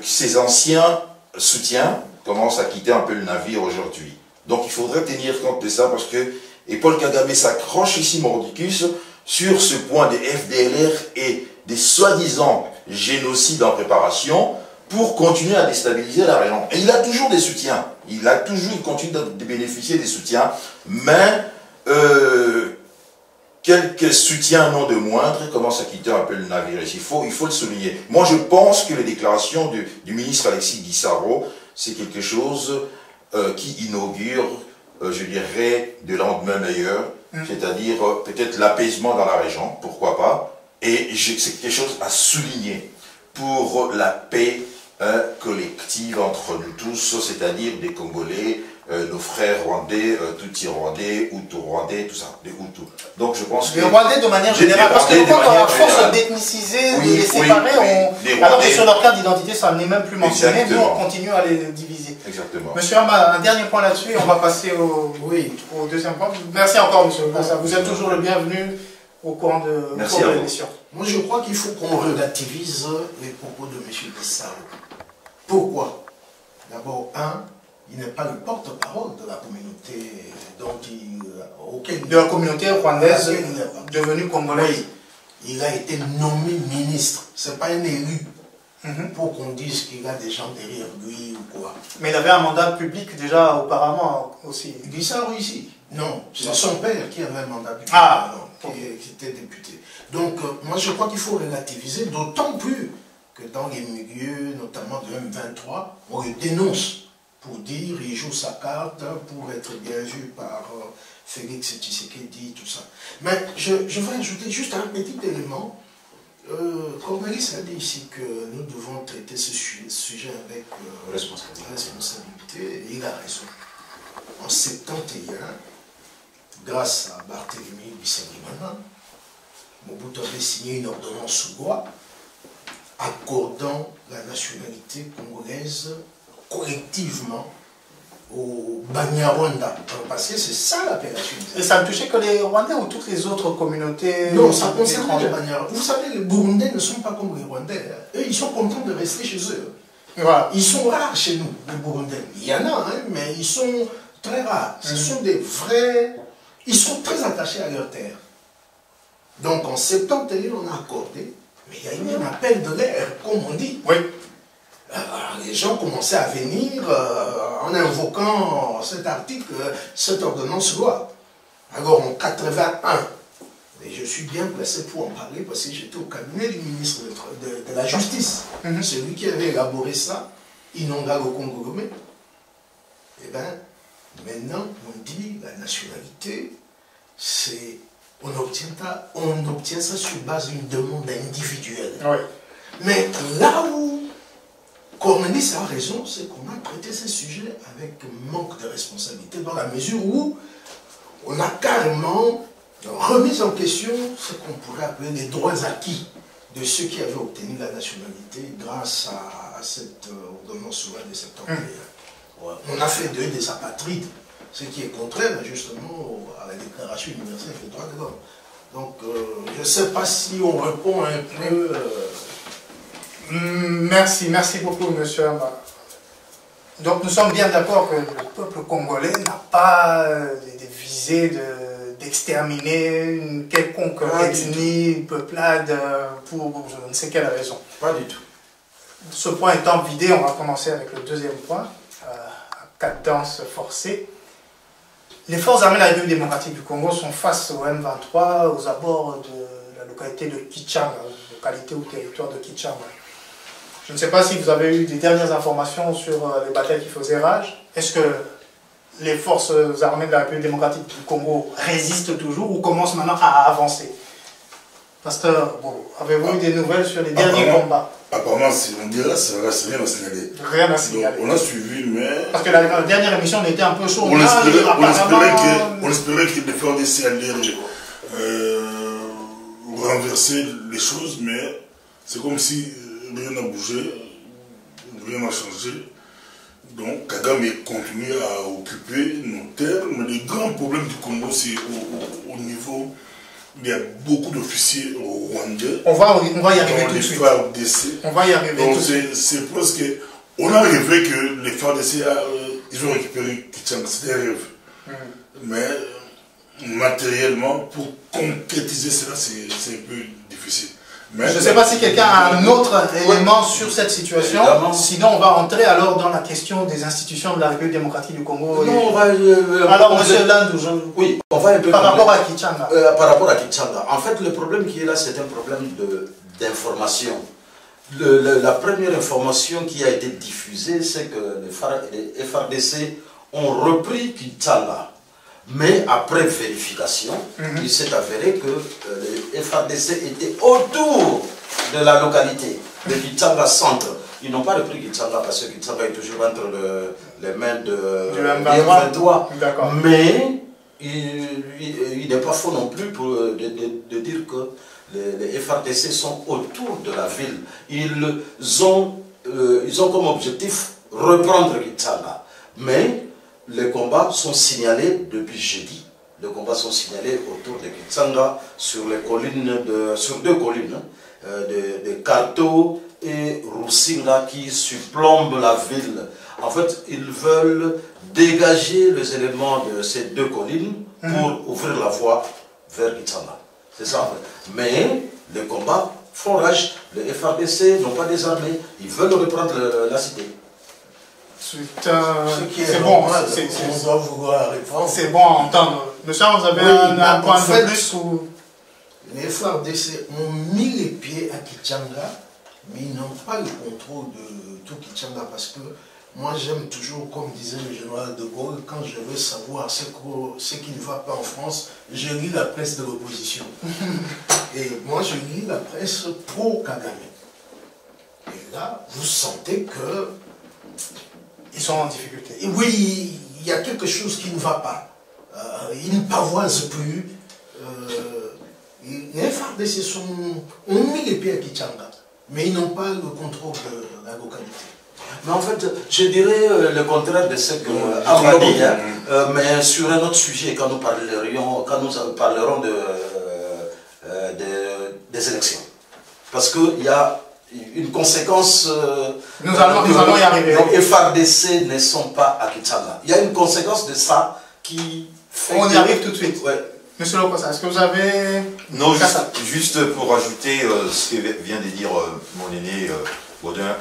ses anciens soutiens commencent à quitter un peu le navire aujourd'hui. Donc il faudrait tenir compte de ça, parce que Paul Kagame s'accroche ici, mordicus, sur ce point des FDLR et des soi-disant génocides en préparation pour continuer à déstabiliser la région. Et il a toujours des soutiens. Il continue de bénéficier des soutiens, mais quelques soutiens non de moindre commencent à quitter un peu le navire. Il faut le souligner. Moi, je pense que les déclarations du ministre Alexis Guissaro, c'est quelque chose qui inaugure, je dirais, de lendemain meilleur, c'est-à-dire peut-être l'apaisement dans la région, pourquoi pas, et c'est quelque chose à souligner pour la paix collective entre nous tous, c'est-à-dire des Congolais, nos frères rwandais, Tutsi rwandais, Hutu rwandais, tout ça, des Hutus. Donc je pense que... Les Rwandais de manière générale, parce que je crois qu'à force d'ethniciser, de les séparer, alors que sur leur carte d'identité, ça n'est même plus mentionné, nous on continue à les diviser. Exactement. Monsieur Arma, un dernier point là-dessus, et on va passer au deuxième point. Merci encore, monsieur. Vous êtes toujours le bienvenu au cours de l'émission. Moi je crois qu'il faut qu'on relativise les propos de M. Guissaro. Pourquoi? D'abord, il n'est pas le porte-parole de la communauté de la communauté rwandaise devenue congolaise. Oui, il a été nommé ministre. Ce n'est pas un élu pour qu'on dise qu'il a des gens derrière lui ou quoi. Mais il avait un mandat public déjà auparavant aussi. Guissaro ici? Non, c'est son père qui avait un mandat public. Qui était député. Donc, moi je crois qu'il faut relativiser, d'autant plus que dans les milieux, notamment de M23, on le dénonce pour dire il joue sa carte pour être bien vu par Félix Tshisekedi, tout ça. Mais je vais ajouter juste un petit élément. Cornelis a dit ici que nous devons traiter ce sujet avec responsabilité, et il a raison. En 71, grâce à Barthélemy Bissengimana, Mobutu avait signé une ordonnance loi accordant la nationalité congolaise collectivement au Banyarwanda. Parce que c'est ça l'appellation. Et ça ne touchait que les Rwandais ou toutes les autres communautés? Non, ça concerne les Banyarwandais. Vous savez, les Burundais ne sont pas comme les Rwandais. Eux, ils sont contents de rester chez eux. Voilà. Ils sont rares chez nous, les Burundais. Il y en a, hein, mais ils sont très rares. Ce sont des vrais... Ils sont très attachés à leur terre. Donc en 71, on a accordé, mais il y a eu un appel de l'air, comme on dit. Oui. Les gens commençaient à venir en invoquant cet article, cette ordonnance loi. Alors en 81, et je suis bien placé pour en parler parce que j'étais au cabinet du ministre de la Justice, celui qui avait élaboré ça, Inonga Lokongolome. Eh bien, maintenant, on dit la nationalité, c'est... On obtient ça sur base d'une demande individuelle. Oui. Mais là où Cornelis a raison, c'est qu'on a traité ces sujets avec manque de responsabilité, dans la mesure où on a carrément remis en question ce qu'on pourrait appeler les droits acquis de ceux qui avaient obtenu la nationalité grâce à cette ordonnance loi de 71. On a fait d'eux des apatrides, ce qui est contraire justement à la Déclaration universelle des droits de l'homme. Donc je ne sais pas si on répond un peu... Merci beaucoup, monsieur Amba. Donc nous sommes bien d'accord que le peuple congolais n'a pas des visées d'exterminer une quelconque ethnie, peuplade, pour je ne sais quelle raison. Pas du tout. Ce point étant vidé, on va commencer avec le deuxième point, à cadence forcée. Les forces armées de la République démocratique du Congo sont face au M23 aux abords de la localité de Kichanga, localité ou territoire de Kichanga. Je ne sais pas si vous avez eu des dernières informations sur les batailles qui faisaient rage. Est-ce que les forces armées de la République démocratique du Congo résistent toujours ou commencent maintenant à avancer? Pasteur, avez-vous eu des nouvelles sur les derniers combats? Apparemment, on dirait que c'est rien à signaler. Rien à signaler. Donc, on a suivi, mais... Parce que la dernière émission, on était un peu chaud. On espérait que les FARDC allaient renverser les choses, mais c'est comme si rien n'a bougé, rien n'a changé. Donc, Kagame continue à occuper nos terres, mais le grand problème du Congo, c'est au niveau... Il y a beaucoup d'officiers rwandais. On va y arriver tout de suite. On va y arriver tout de suite. C'est presque... On a rêvé que les FARDC, ils ont récupéré Kichanga. C'était un rêve. Mais matériellement, pour concrétiser cela, c'est un peu difficile. Mais, je ne sais pas si quelqu'un a un autre élément sur cette situation. Sinon, on va entrer alors dans la question des institutions de la République démocratique du Congo. Non, on va... alors, monsieur Landou, oui, on va un peu... Par rapport à Kichanga. Par rapport à Kichanga. En fait, le problème qui est là, c'est un problème d'information. La première information qui a été diffusée, c'est que les FARDC ont repris Kichanga. Mais après vérification, il s'est avéré que les FARDC étaient autour de la localité de Kichanga centre. Ils n'ont pas repris Kichanga parce que Kichanga est toujours entre les mains de M23. Mais il n'est pas faux non plus de dire que les FARDC sont autour de la ville. Ils ont comme objectif reprendre Kichanga. Mais les combats sont signalés depuis jeudi. Les combats sont signalés autour de Kichanga sur deux collines de Kato et Rusinga qui surplombent la ville. En fait, ils veulent dégager les éléments de ces deux collines pour ouvrir la voie vers Kichanga. C'est ça en fait. Mais les combats font rage. Les FARDC n'ont pas des armées. Ils veulent reprendre la cité. C'est bon, on doit vouloir répondre. C'est bon à entendre. Monsieur, vous avez un point de plus ou... Les FARDC ont mis les pieds à Kichanga, mais ils n'ont pas le contrôle de tout Kichanga parce que moi j'aime toujours, comme disait le général de Gaulle, quand je veux savoir ce qui ne va pas en France, je lis la presse de l'opposition. Et moi je lis la presse pro-Kagame. Et là, vous sentez que... Ils sont en difficulté. Et oui, il y a quelque chose qui ne va pas. Ils ne pavoisent plus. Les FARDC ont mis les pieds à Kichanga, mais ils n'ont pas le contrôle de la localité. Mais en fait, je dirais le contraire de ce que Amba dit, mais sur un autre sujet, quand nous parlerons des élections. Parce qu'il y a une conséquence... nous allons y arriver. Les FARDC ne sont pas à Kichanga. Il y a une conséquence de ça qui fait... On y arrive tout de suite. Ouais. Monsieur Lokossa, est-ce que vous avez... Non, juste pour ajouter ce que vient de dire mon aîné Baudin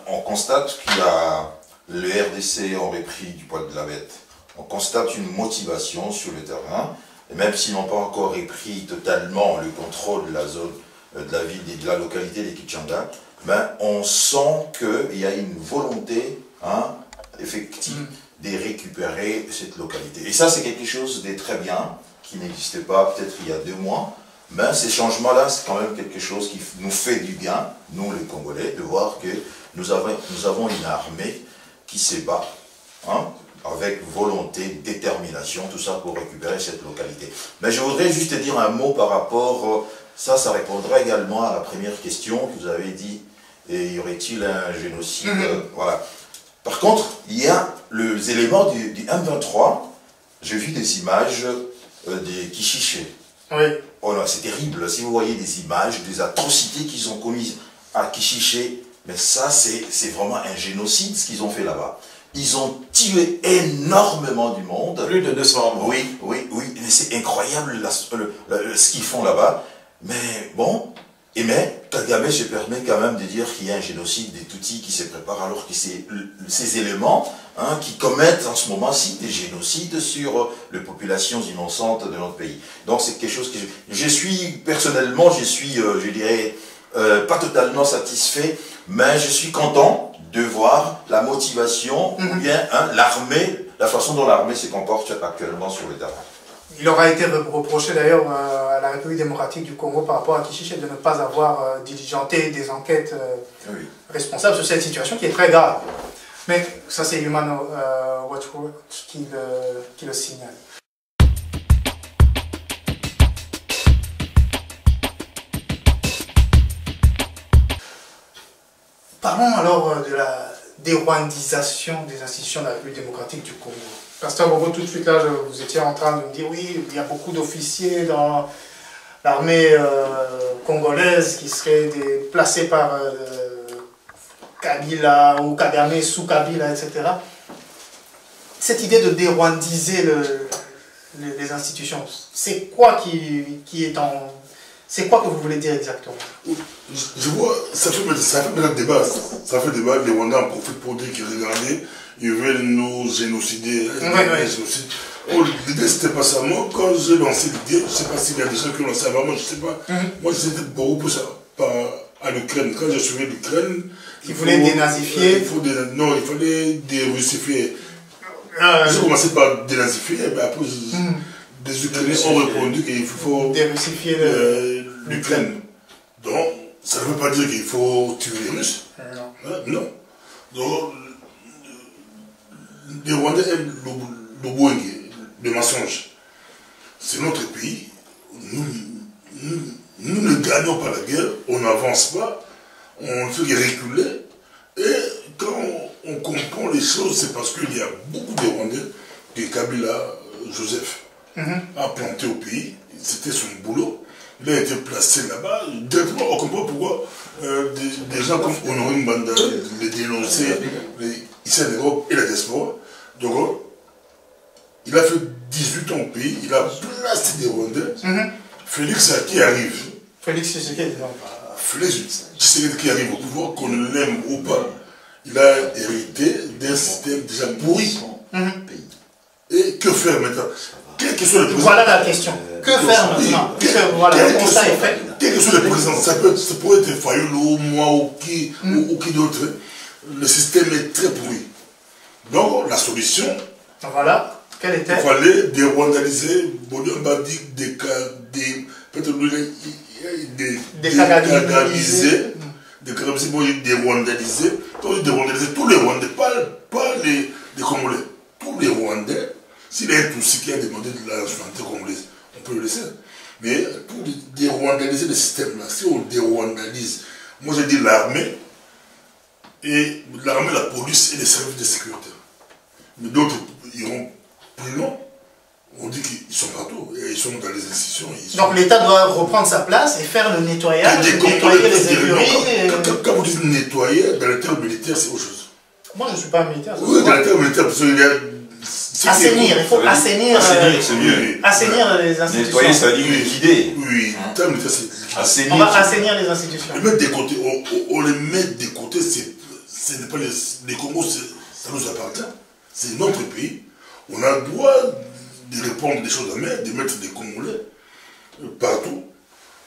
on constate qu'il y a le RDC aurait pris du poil de la bête. On constate une motivation sur le terrain, et même s'ils n'ont pas encore repris totalement le contrôle de la zone, de la ville et de la localité de Kichanga, ben, on sent qu'il y a une volonté effective de récupérer cette localité. Et ça, c'est quelque chose de très bien, qui n'existait pas peut-être il y a 2 mois. Mais ces changements-là, c'est quand même quelque chose qui nous fait du bien, nous les Congolais, de voir que nous avons une armée qui se bat, avec volonté, détermination, tout ça pour récupérer cette localité. Mais je voudrais juste dire un mot par rapport, ça répondra également à la première question que vous avez dit, y aurait-il un génocide voilà. Par contre, il y a les éléments du M23, j'ai vu des images des Kichiché. Oui. Oh là, c'est terrible, si vous voyez des images, des atrocités qu'ils ont commises à Kichiché, mais ça c'est vraiment un génocide ce qu'ils ont fait là-bas. Ils ont tué énormément du monde. Plus de 200 morts. Oui, mais c'est incroyable ce qu'ils font là-bas. Mais bon, mais Kagame se permet quand même de dire qu'il y a un génocide des Tutsis qui se prépare, alors que c'est ces éléments qui commettent en ce moment-ci des génocides sur les populations innocentes de notre pays. Donc c'est quelque chose que je suis, personnellement, je dirais, pas totalement satisfait, mais je suis content de voir la motivation, ou bien l'armée, la façon dont l'armée se comporte actuellement sur le terrain. Il aura été reproché d'ailleurs à la République démocratique du Congo par rapport à Kichiché de ne pas avoir diligenté des enquêtes responsables sur cette situation qui est très grave. Mais ça c'est Human Watch qui le signale. Parlons alors de la dérwandisation des institutions de la République démocratique du Congo. Pasteur Bobo, tout de suite là, vous étiez en train de me dire oui, il y a beaucoup d'officiers dans l'armée congolaise qui seraient placés par Kabila ou Kagame sous Kabila, etc. Cette idée de dérwandiser les institutions, c'est quoi qui est en... C'est quoi que vous voulez dire exactement? Je vois, ça fait maintenant débat. Ça fait débat, les Rwandais en profitent pour dire qu'ils regardez, ils veulent nous génocider. L'idée, c'était pas ça. Moi, quand j'ai lancé l'idée, je ne sais pas s'il y a des gens qui ont lancé avant moi, je ne sais pas. Moi, j'étais beaucoup plus à l'Ukraine. Quand je suivais l'Ukraine... Ils voulaient dénazifier. Non, il fallait dérussifier. J'ai commencé par dénazifier, mais après, des Ukrainiens ont répondu qu'il faut dérussifier l'Ukraine. Donc, ça ne veut pas dire qu'il faut tuer les Russes. Non. Donc, les Rwandais aiment le boingue, le mensonge. C'est notre pays. Nous ne gagnons pas la guerre, on n'avance pas, on fait reculer. Et quand on comprend les choses, c'est parce qu'il y a beaucoup de Rwandais que Kabila Joseph a planté au pays. C'était son boulot. Il a été placé là-bas. Directement, on comprend pourquoi des gens comme Honoré Mbanda les dénonçaient ici en Europe et la diaspora. Donc, il a fait 18 ans au pays, il a placé des Rwandais. Félix qui arrive. Félix Tshisekedi, non. Félix Tshisekedi qui arrive au pouvoir, qu'on l'aime ou pas, il a hérité d'un système déjà pourri. Et que faire maintenant? Quel que soit le président. Voilà la question. Que faire maintenant? Voilà, le constat est fait. Quel que sur les présidents, ça pourrait être Fayulu, moi ou qui d'autre. Le système est très pourri. Donc la solution, voilà, quelle était? il fallait dérwandaliser, décagaliser, dérwandaliser, tous les Rwandais, pas les Congolais, tous les Rwandais. S'il y a un Tutsi qui a demandé de la nationalité congolaise, on peut le laisser. Mais pour dérwandaliser le système là, si on dérwandalise, moi j'ai dit l'armée, et l'armée, la police et les services de sécurité. Mais d'autres iront plus loin. On dit qu'ils sont partout, et ils sont dans les institutions. Donc l'État doit reprendre sa place et faire le nettoyage, nettoyer les écuries. Quand vous dites nettoyer, dans le terme militaire, c'est autre chose. Moi je ne suis pas militaire. Oui, dans le terme militaire, parce qu'il y a... Assainir, il faut assainir. Assainir, c'est mieux. Assainir les institutions. Nettoyer, ça veut dire liquider. Oui, le terme militaire, c'est... Assainir. On va assainir les institutions. Les mettre de côté, on les met de côté, ce n'est pas les Congos, ça nous appartient. C'est notre pays. On a le droit de répondre des choses à mettre, de mettre des Congolais partout.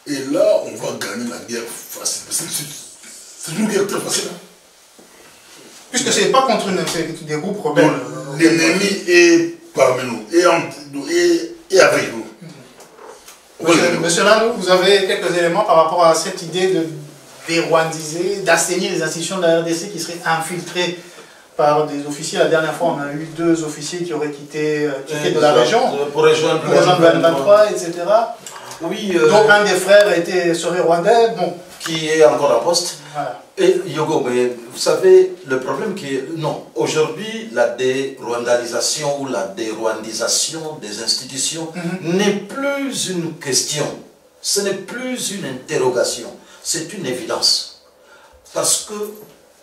Et là, on va gagner la guerre facile. C'est une guerre très facile. Puisque ce n'est pas contre des groupes rebelles. L'ennemi est parmi nous, et avec nous. Monsieur Landou, vous avez quelques éléments par rapport à cette idée de dérwandiser, d'assainir les institutions de la RDC qui seraient infiltrées par des officiers. La dernière fois, on a eu 2 officiers qui auraient quitté de la région pour rejoindre le 23, etc. Oui. Donc un des frères serait rwandais, bon. Qui est encore en poste. Voilà. Et Yogo, mais vous savez, le problème qui est... Non, aujourd'hui, la dérwandalisation ou la dérwandisation des institutions n'est plus une question. Ce n'est plus une interrogation. C'est une évidence. Parce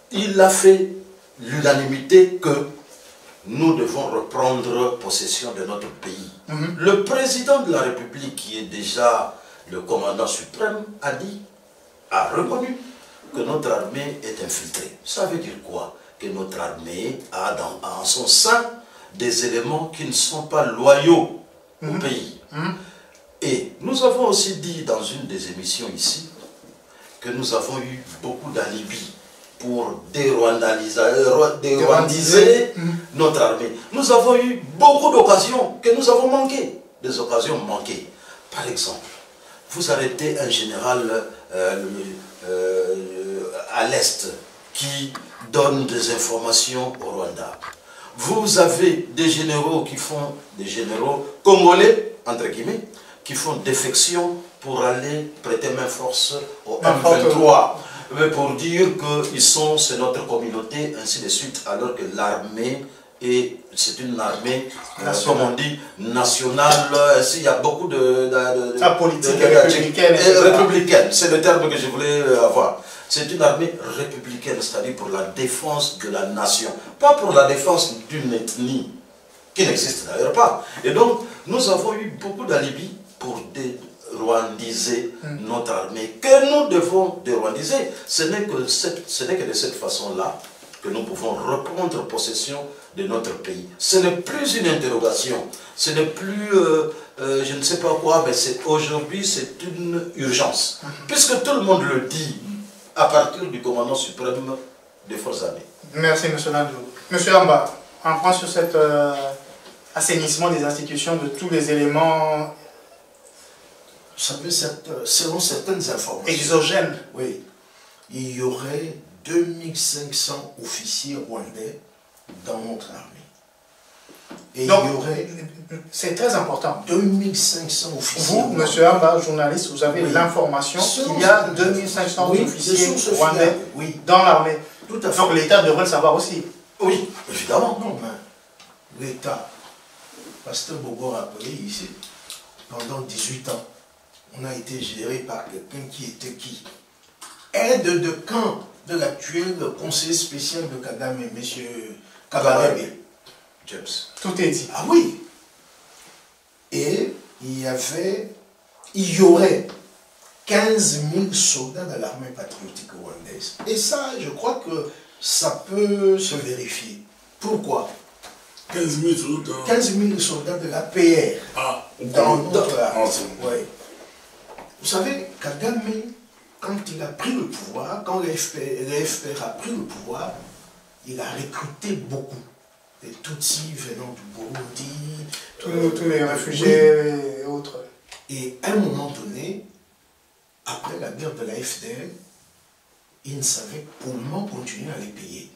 qu'il a fait l'unanimité que nous devons reprendre possession de notre pays. Le président de la République, qui est déjà le commandant suprême, a reconnu que notre armée est infiltrée. Ça veut dire quoi? Que notre armée a en son sein des éléments qui ne sont pas loyaux au pays. Et nous avons aussi dit dans une des émissions ici que nous avons eu beaucoup d'alibis pour dérwandiser notre armée. Nous avons eu beaucoup d'occasions que nous avons manquées. Des occasions manquées. Par exemple, vous arrêtez un général à l'Est qui donne des informations au Rwanda. Vous avez des généraux des généraux congolais, entre guillemets, qui font défection pour aller prêter main force au M23. Pour dire que c'est notre communauté, ainsi de suite, alors que l'armée c'est une armée, comme on dit, nationale. Il y a beaucoup la politique républicaine. Républicaine, c'est le terme que je voulais avoir. C'est une armée républicaine, c'est-à-dire pour la défense de la nation, pas pour la défense d'une ethnie, qui n'existe d'ailleurs pas. Et donc, nous avons eu beaucoup d'alibis pour dérwandiser notre armée, que nous devons dérwandiser. Ce n'est que de cette façon-là que nous pouvons reprendre possession de notre pays. Ce n'est plus une interrogation, ce n'est plus, je ne sais pas quoi, mais aujourd'hui c'est une urgence. Puisque tout le monde le dit, à partir du commandant suprême des forces armées. Merci, M. Landou. M. Amba, on prend sur cet assainissement des institutions de tous les éléments... Vous savez, selon certaines informations... Exogènes. Oui. Il y aurait 2500 officiers rwandais dans notre armée. Et donc, il y aurait... C'est très important. 2500 officiers. Vous, M. Amba, journaliste, vous avez l'information qu'il y a 2500 officiers rwandais dans l'armée. Tout à fait. Donc l'État devrait le savoir aussi. Oui, évidemment. Non, mais l'État, Pasteur Bogo rappelé ici, pendant 18 ans, on a été géré par quelqu'un qui était qui? Aide de camp de l'actuel conseiller spécial de Kagame, M. Kabarebe. James. Tout est dit. Ah oui. Et il y aurait 15 000 soldats de l'armée patriotique rwandaise. Et ça, je crois que ça peut se vérifier. Pourquoi? 15 000 soldats. 15 000 soldats de la PR. Ah, dans notre armée. Oui. Vous savez, Kagame, quand il a pris le pouvoir, quand le FPR a pris le pouvoir, il a recruté beaucoup. Les Tutsis venant du Burundi, tous les réfugiés et autres. Et à un moment donné, après la guerre de la FDL, il ne savait comment continuer à les payer.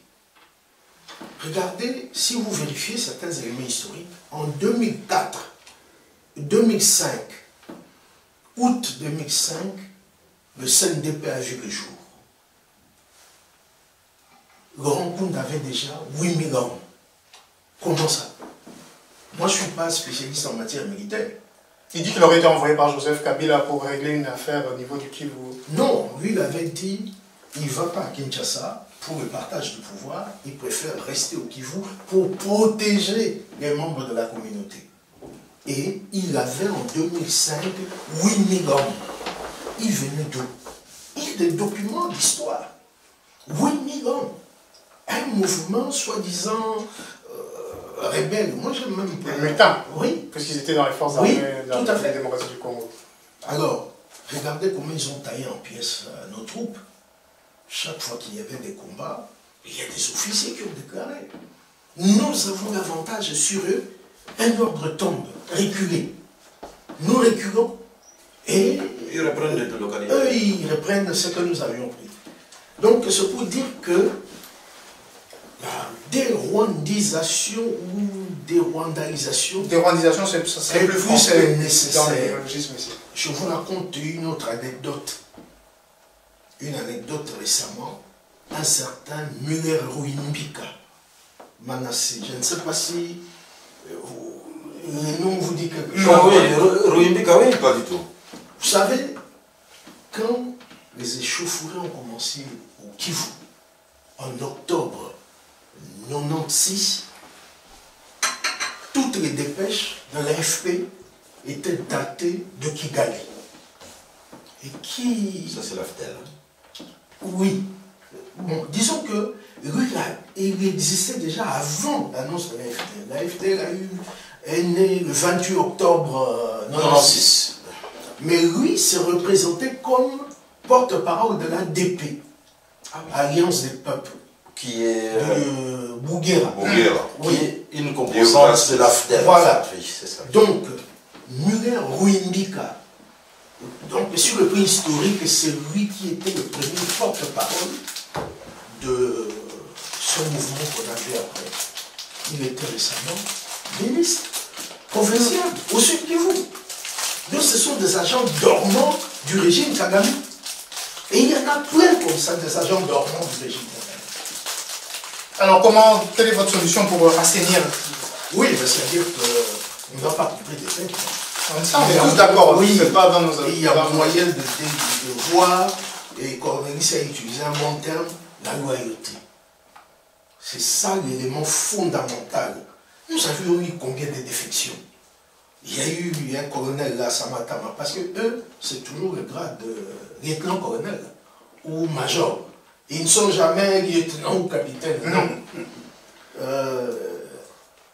Regardez, si vous vérifiez certains éléments historiques, en 2004, 2005, août 2005, le CNDP a vu le jour. Laurent Nkunda avait déjà 8 000 hommes. Comment ça? Moi, je ne suis pas spécialiste en matière militaire. Il dit qu'il aurait été envoyé par Joseph Kabila pour régler une affaire au niveau du Kivu. Non, lui, il avait dit il ne va pas à Kinshasa pour le partage du pouvoir, il préfère rester au Kivu pour protéger les membres de la communauté. Et il avait en 2005 8 000 hommes. Il venait d'où? Il y a des documents d'histoire. 8 000 hommes. Un mouvement soi-disant rebelle. Moi, j'aime même pas. Mutin. Oui. Parce qu'ils étaient dans les forces armées de tout à fait. la démocratie du Congo. Alors, regardez comment ils ont taillé en pièces nos troupes. Chaque fois qu'il y avait des combats, il y a des officiers qui ont déclaré. Nous avons l'avantage sur eux, un ordre tombe, reculer. Nous reculons et Ils reprennent les localités. eux, ils reprennent ce que nous avions pris. Donc, c'est pour dire que la dérwandisation ou dérwandalisation, Dérwandisation, c'est plus plus français que nécessaire. dans le néologisme ici. Je vous raconte une autre anecdote. Une anecdote récemment, un certain Muller Ruimbika, Manassé. Je ne sais pas si le nom vous dit quelque chose. Non, oui, Ruimbika, oui. Pas du tout. Vous savez, quand les échauffourées ont commencé au Kivu, en octobre 96, toutes les dépêches de l'AFP étaient datées de Kigali. Et qui... Ça, c'est l'AFTEL. Oui. Bon, disons que lui, il existait déjà avant l'annonce de l'AFD. L'AFD est né le 28 octobre 96. Mais lui s'est représenté comme porte-parole de l'ADP, Alliance des peuples, Qui est, de Bouguera. Bouguera. qui Oui. est une composante de l'AFTEL. Voilà. En fait, oui, c'est ça. Donc, Muller Ruimbika, donc sur le plan historique, c'est lui qui était le premier porte-parole de ce mouvement qu'on a vu après. Il était récemment ministre provincial au sud Kivu. Donc ce sont des agents dormants du régime Kagame. Et il y en a plein comme ça, des agents dormants du régime Kagame. Alors, quelle est votre solution pour assainir? Oui, c'est-à-dire qu'on ne va pas couper des têtes. On est tous d'accord, oui, c'est pas dans nos il y a moyen de voir, et Cornelis a utilisé un bon terme, la loyauté. C'est ça l'élément fondamental. Nous avions eu combien de défections? Il y a eu un colonel là, Samatama, parce que eux, c'est toujours le grade de lieutenant-colonel ou major. Ils ne sont jamais lieutenant ou capitaine, non.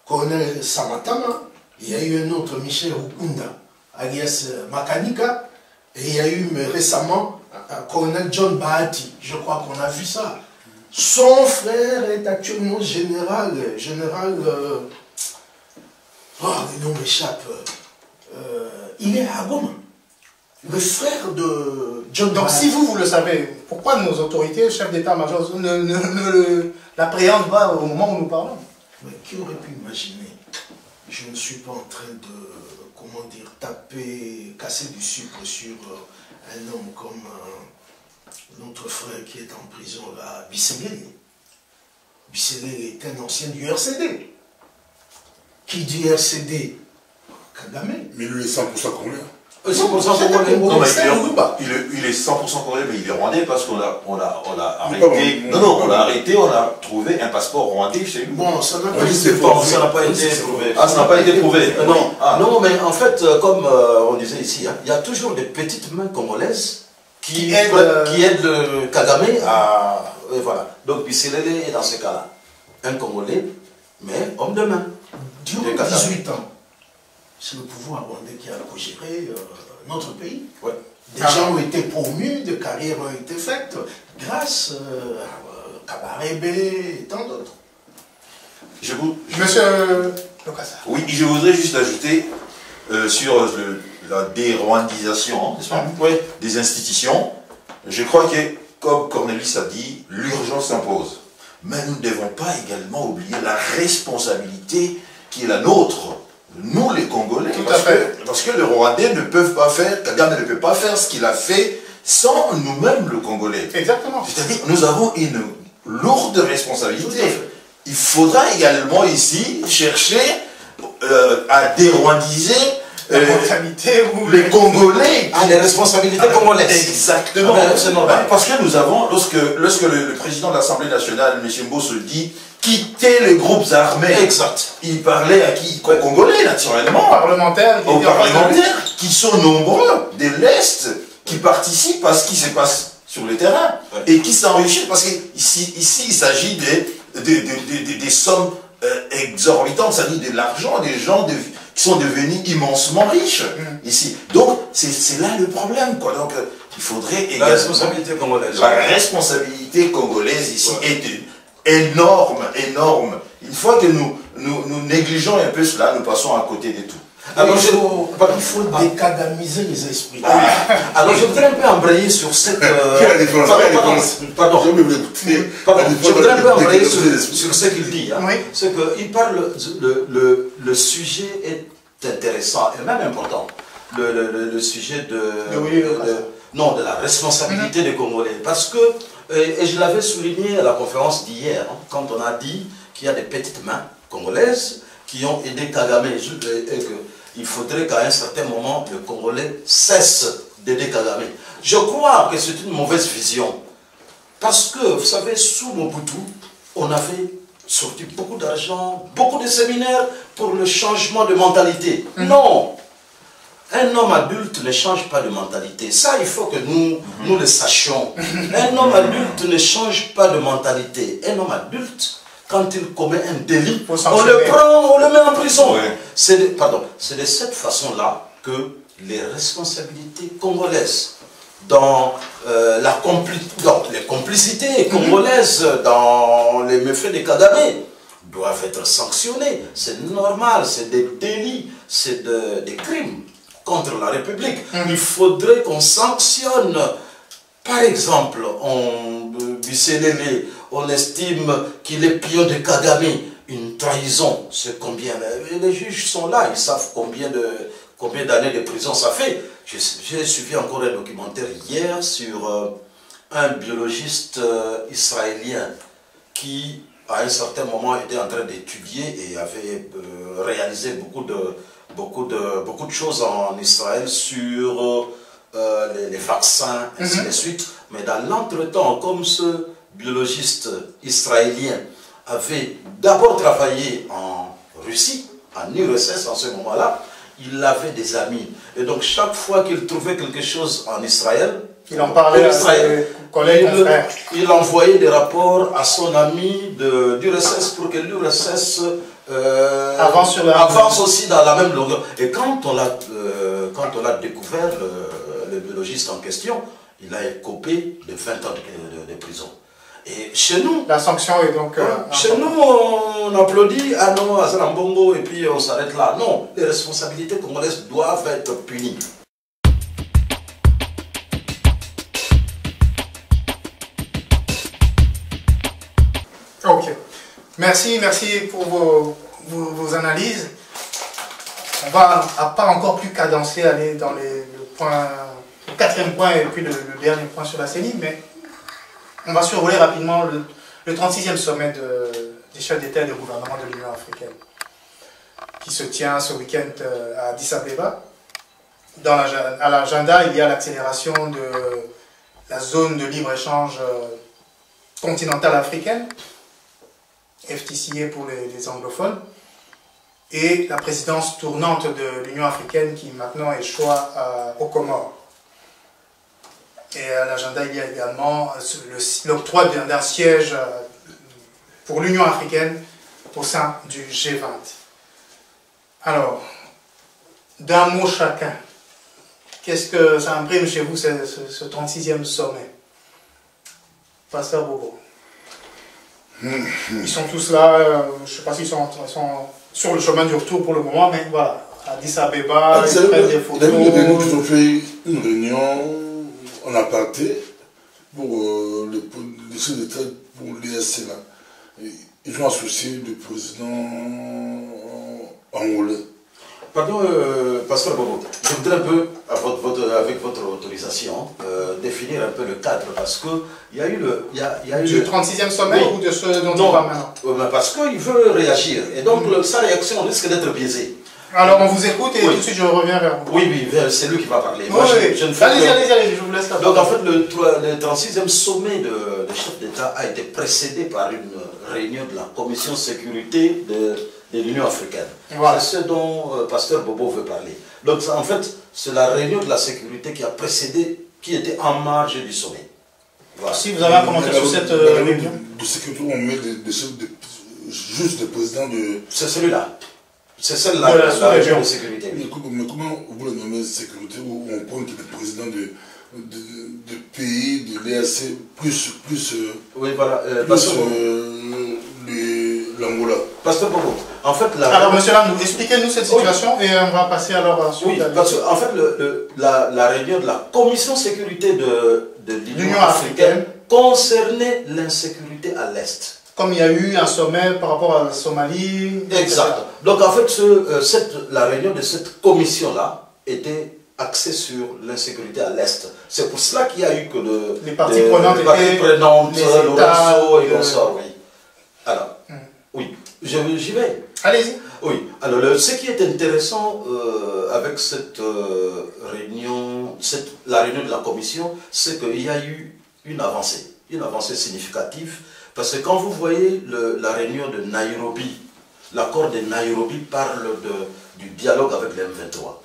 Colonel Samatama, il y a eu un autre Michel Rukunda, alias Makanika, et il y a eu récemment un colonel John Bahati, je crois qu'on a vu ça. Son frère est actuellement général, le nom m'échappe, il est à Goma, le frère de John Donc, Bahati. si vous le savez, pourquoi nos autorités, chefs d'état-major, ne l'appréhendent pas au moment où nous parlons? Mais qui aurait pu imaginer? Je ne suis pas en train de, comment dire, casser du sucre sur un homme comme notre frère qui est en prison là, Bisselé. Bisselé est un ancien du RCD. Qui dit RCD? Kagame. Mais lui, il est 100% congolais. C'est pour ça qu'on Non, mais c'est un Ruba. il est 100% congolais, mais il est rwandais parce qu'on l'a pas arrêté. bon. Non, on l'a arrêté, on a trouvé un passeport rwandais chez lui. Bon, ça n'a pas Oui, été c'est prouvé. Ça n'a pas été prouvé. Ah, ça n'a pas été prouvé. Non, Ah. non, mais en fait, comme on disait ici, hein, il y a toujours des petites mains congolaises qui aident le Kagame à... voilà. Donc, Bisselele est dans ce cas-là. Un Congolais, mais homme de main. Durant Le Kagame. 18 ans, c'est le pouvoir rwandais qui a géré notre pays. Ouais. Des gens ont été promus, des carrières ont été faites grâce à Kabarebe et tant d'autres. Monsieur Lokassa. Oui, je voudrais juste ajouter sur la dérwandisation des institutions. Je crois que, comme Cornelis a dit, l'urgence s'impose. Mais nous ne devons pas également oublier la responsabilité qui est la nôtre, nous les Congolais. Parce que les Rwandais ne peuvent pas faire, Kagame ne peut pas faire ce qu'il a fait sans nous-mêmes, le Congolais. Exactement. C'est-à-dire nous avons une lourde responsabilité. Il faudra également ici chercher à dérwandiser les Congolais. Les responsabilités congolaises. Exactement. C'est normal. Parce que nous avons, lorsque le président de l'Assemblée nationale, M. Mbosso, dit quitter les groupes armés. Exact. Il parlait à qui? Aux Congolais, naturellement. Aux parlementaires. Aux parlementaires qui sont nombreux de l'Est, qui participent à ce qui se passe sur le terrain et qui s'enrichissent. Parce qu'ici, il s'agit des sommes exorbitantes, c'est-à-dire de l'argent des gens qui sont devenus immensement riches ici. Donc, c'est là le problème, quoi. Donc, il faudrait également... La responsabilité congolaise. La responsabilité congolaise ici est énorme, énorme. Une fois que nous négligeons un peu cela, nous passons à côté de tout. Alors, il faut décadamiser les esprits. Alors, je voudrais un peu embrayer sur cette... Pardon. Je voudrais un peu embrayer sur ce qu'il dit. Hein. Oui. C'est qu'il parle... Le sujet est intéressant et même important. Le sujet de la responsabilité des Congolais. Parce que, et je l'avais souligné à la conférence d'hier, hein, quand on a dit qu'il y a des petites mains congolaises qui ont aidé Kagame et qu'il faudrait qu'à un certain moment, le Congolais cesse d'aider Kagame. Je crois que c'est une mauvaise vision. Parce que, vous savez, sous Mobutu, on avait sorti beaucoup d'argent, beaucoup de séminaires pour le changement de mentalité. Non! Un homme adulte ne change pas de mentalité. Ça, il faut que nous le sachions. Un homme adulte ne change pas de mentalité. Un homme adulte, quand il commet un délit, on le prend, on le met en prison. Ouais. C'est de cette façon-là que les responsabilités congolaises dans les complicités congolaises dans les méfaits de Kagame doivent être sanctionnées. C'est normal, c'est des délits, c'est des crimes contre la République. Il faudrait qu'on sanctionne. Par exemple, on estime qu'il est pion de Kagame, une trahison. C'est combien? Les juges sont là, ils savent combien d'années de prison ça fait. J'ai suivi encore un documentaire hier sur un biologiste israélien qui, à un certain moment, était en train d'étudier et avait réalisé beaucoup de choses en Israël sur les vaccins, ainsi de suite. Mais dans l'entretemps, comme ce biologiste israélien avait d'abord travaillé en Russie, en URSS en ce moment-là, il avait des amis. Et donc chaque fois qu'il trouvait quelque chose en Israël, il en parlait à ses collègues, frères. Il envoyait des rapports à son ami d'URSS pour que l'URSS avance aussi dans la même longueur. Et quand on a découvert le biologiste en question, il a écopé de 20 ans de prison. Et chez nous, la sanction est donc... chez nous, on applaudit, ah non, Azalambongo, et puis on s'arrête là. Non, les responsabilités congolaises doivent être punies. Ok. Merci pour vos analyses. On va pas encore plus cadencer, aller dans le quatrième point et puis le dernier point sur la CENI, mais on va survoler rapidement le 36e sommet des chefs d'État et de gouvernement de l'Union africaine, qui se tient ce week-end à Addis Abeba. À l'agenda, il y a l'accélération de la zone de libre-échange continentale africaine, FTCA pour les anglophones, et la présidence tournante de l'Union africaine qui maintenant échoit aux Comores. Et à l'agenda, il y a également l'octroi d'un siège pour l'Union africaine au sein du G20. Alors, d'un mot chacun, qu'est-ce que ça imprime chez vous, ce 36e sommet? Pasteur Bobo. Ils sont tous là, je ne sais pas s'ils sont sur le chemin du retour pour le moment, mais voilà. Addis Abeba, ils prennent des photos. Il y a eu des réunions qui ont fait une réunion en aparté pour les chefs d'État pour l'ESC là. Ils ont associé le président angolais. Pardon, Pasteur Bobo, je voudrais un peu, avec votre autorisation, définir un peu le cadre, parce qu'il y a eu du 36e sommet ou de ce dont on parle maintenant? Parce qu'il veut réagir, et donc sa réaction risque d'être biaisée. Alors on vous écoute et tout de suite je reviens vers vous. Oui, c'est lui qui va parler. Moi, allez-y, je vous laisse la parole. Donc en fait, le 36e sommet des chefs d'État a été précédé par une réunion de la Commission sécurité de l'Union africaine. Voilà. C'est ce dont Pasteur Bobo veut parler. Donc en fait, c'est la réunion de la sécurité qui a précédé, qui était en marge du sommet. Voilà. Si vous avez un commentaire sur cette réunion de sécurité, on met des chefs juste des présidents de... C'est celui-là. C'est celle-là, la région de sécurité. Mais comment vous le nommez sécurité où on prend les présidents de pays, de l'EAC, plus oui, voilà. l'Angola. Pasteur Bobo, en fait... Alors, monsieur Landou, expliquez-nous cette situation et on va passer alors ensuite... Oui, parce qu'en fait, la réunion de la Commission sécurité de l'Union africaine concernait l'insécurité à l'Est. Comme il y a eu un sommet par rapport à la Somalie. Exact. Donc en fait, la réunion de cette commission-là était axée sur l'insécurité à l'Est. C'est pour cela qu'il y a eu que les parties prenantes, Lorenzo et Gonçalo, oui. Alors, oui, j'y vais. Allez-y. Oui, alors ce qui est intéressant avec cette réunion, la réunion de la commission, c'est qu'il y a eu une avancée significative. Parce que quand vous voyez la réunion de Nairobi, l'accord de Nairobi parle du dialogue avec les M23.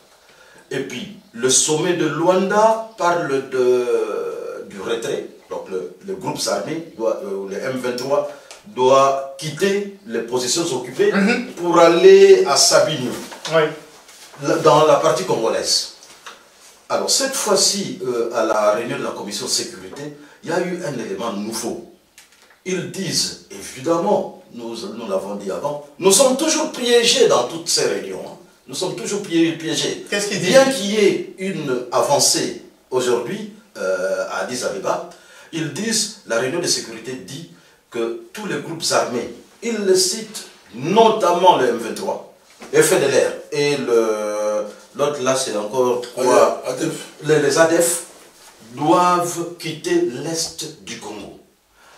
Et puis, le sommet de Luanda parle du retrait. Donc, les groupes armés, les M23, doivent quitter les positions occupées pour aller à Sabini, dans la partie congolaise. Alors, cette fois-ci, à la réunion de la commission sécurité, il y a eu un élément nouveau. Ils disent, évidemment, nous l'avons dit avant, nous sommes toujours piégés dans toutes ces réunions. Hein. Nous sommes toujours piégés. Qu'est-ce qu'ils disent? Bien qu'il y ait une avancée aujourd'hui à Addis Abeba, ils disent, la réunion de sécurité dit que tous les groupes armés, ils le citent notamment le M23, FDLR et l'autre là c'est encore quoi? Les ADF doivent quitter l'Est du Congo.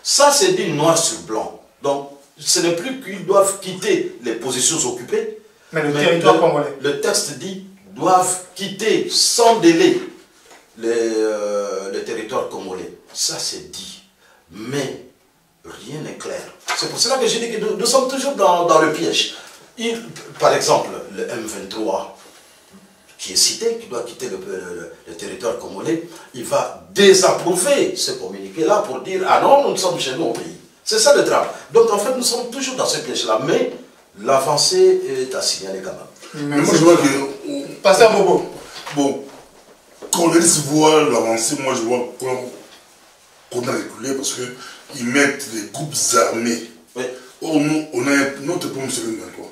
Ça, c'est dit noir sur blanc. Donc, ce n'est plus qu'ils doivent quitter les positions occupées. Mais le territoire congolais. Le texte dit doivent quitter sans délai le territoire congolais. Ça, c'est dit. Mais rien n'est clair. C'est pour cela que j'ai dit que nous sommes toujours dans le piège. Par exemple, le M23, qui est cité, qui doit quitter le territoire congolais, il va désapprouver ce communiqué-là pour dire « Ah non, nous sommes chez nous au pays ». C'est ça le drame. Donc en fait, nous sommes toujours dans ce piège-là, mais l'avancée est à signaler quand même. Mais moi je vois que... Pasteur Bobo. Bon, quand on laisse voir l'avancée, moi je vois qu'on a reculé parce qu'ils mettent les groupes armés. Oui. Or nous, on a notre problème sur le M23.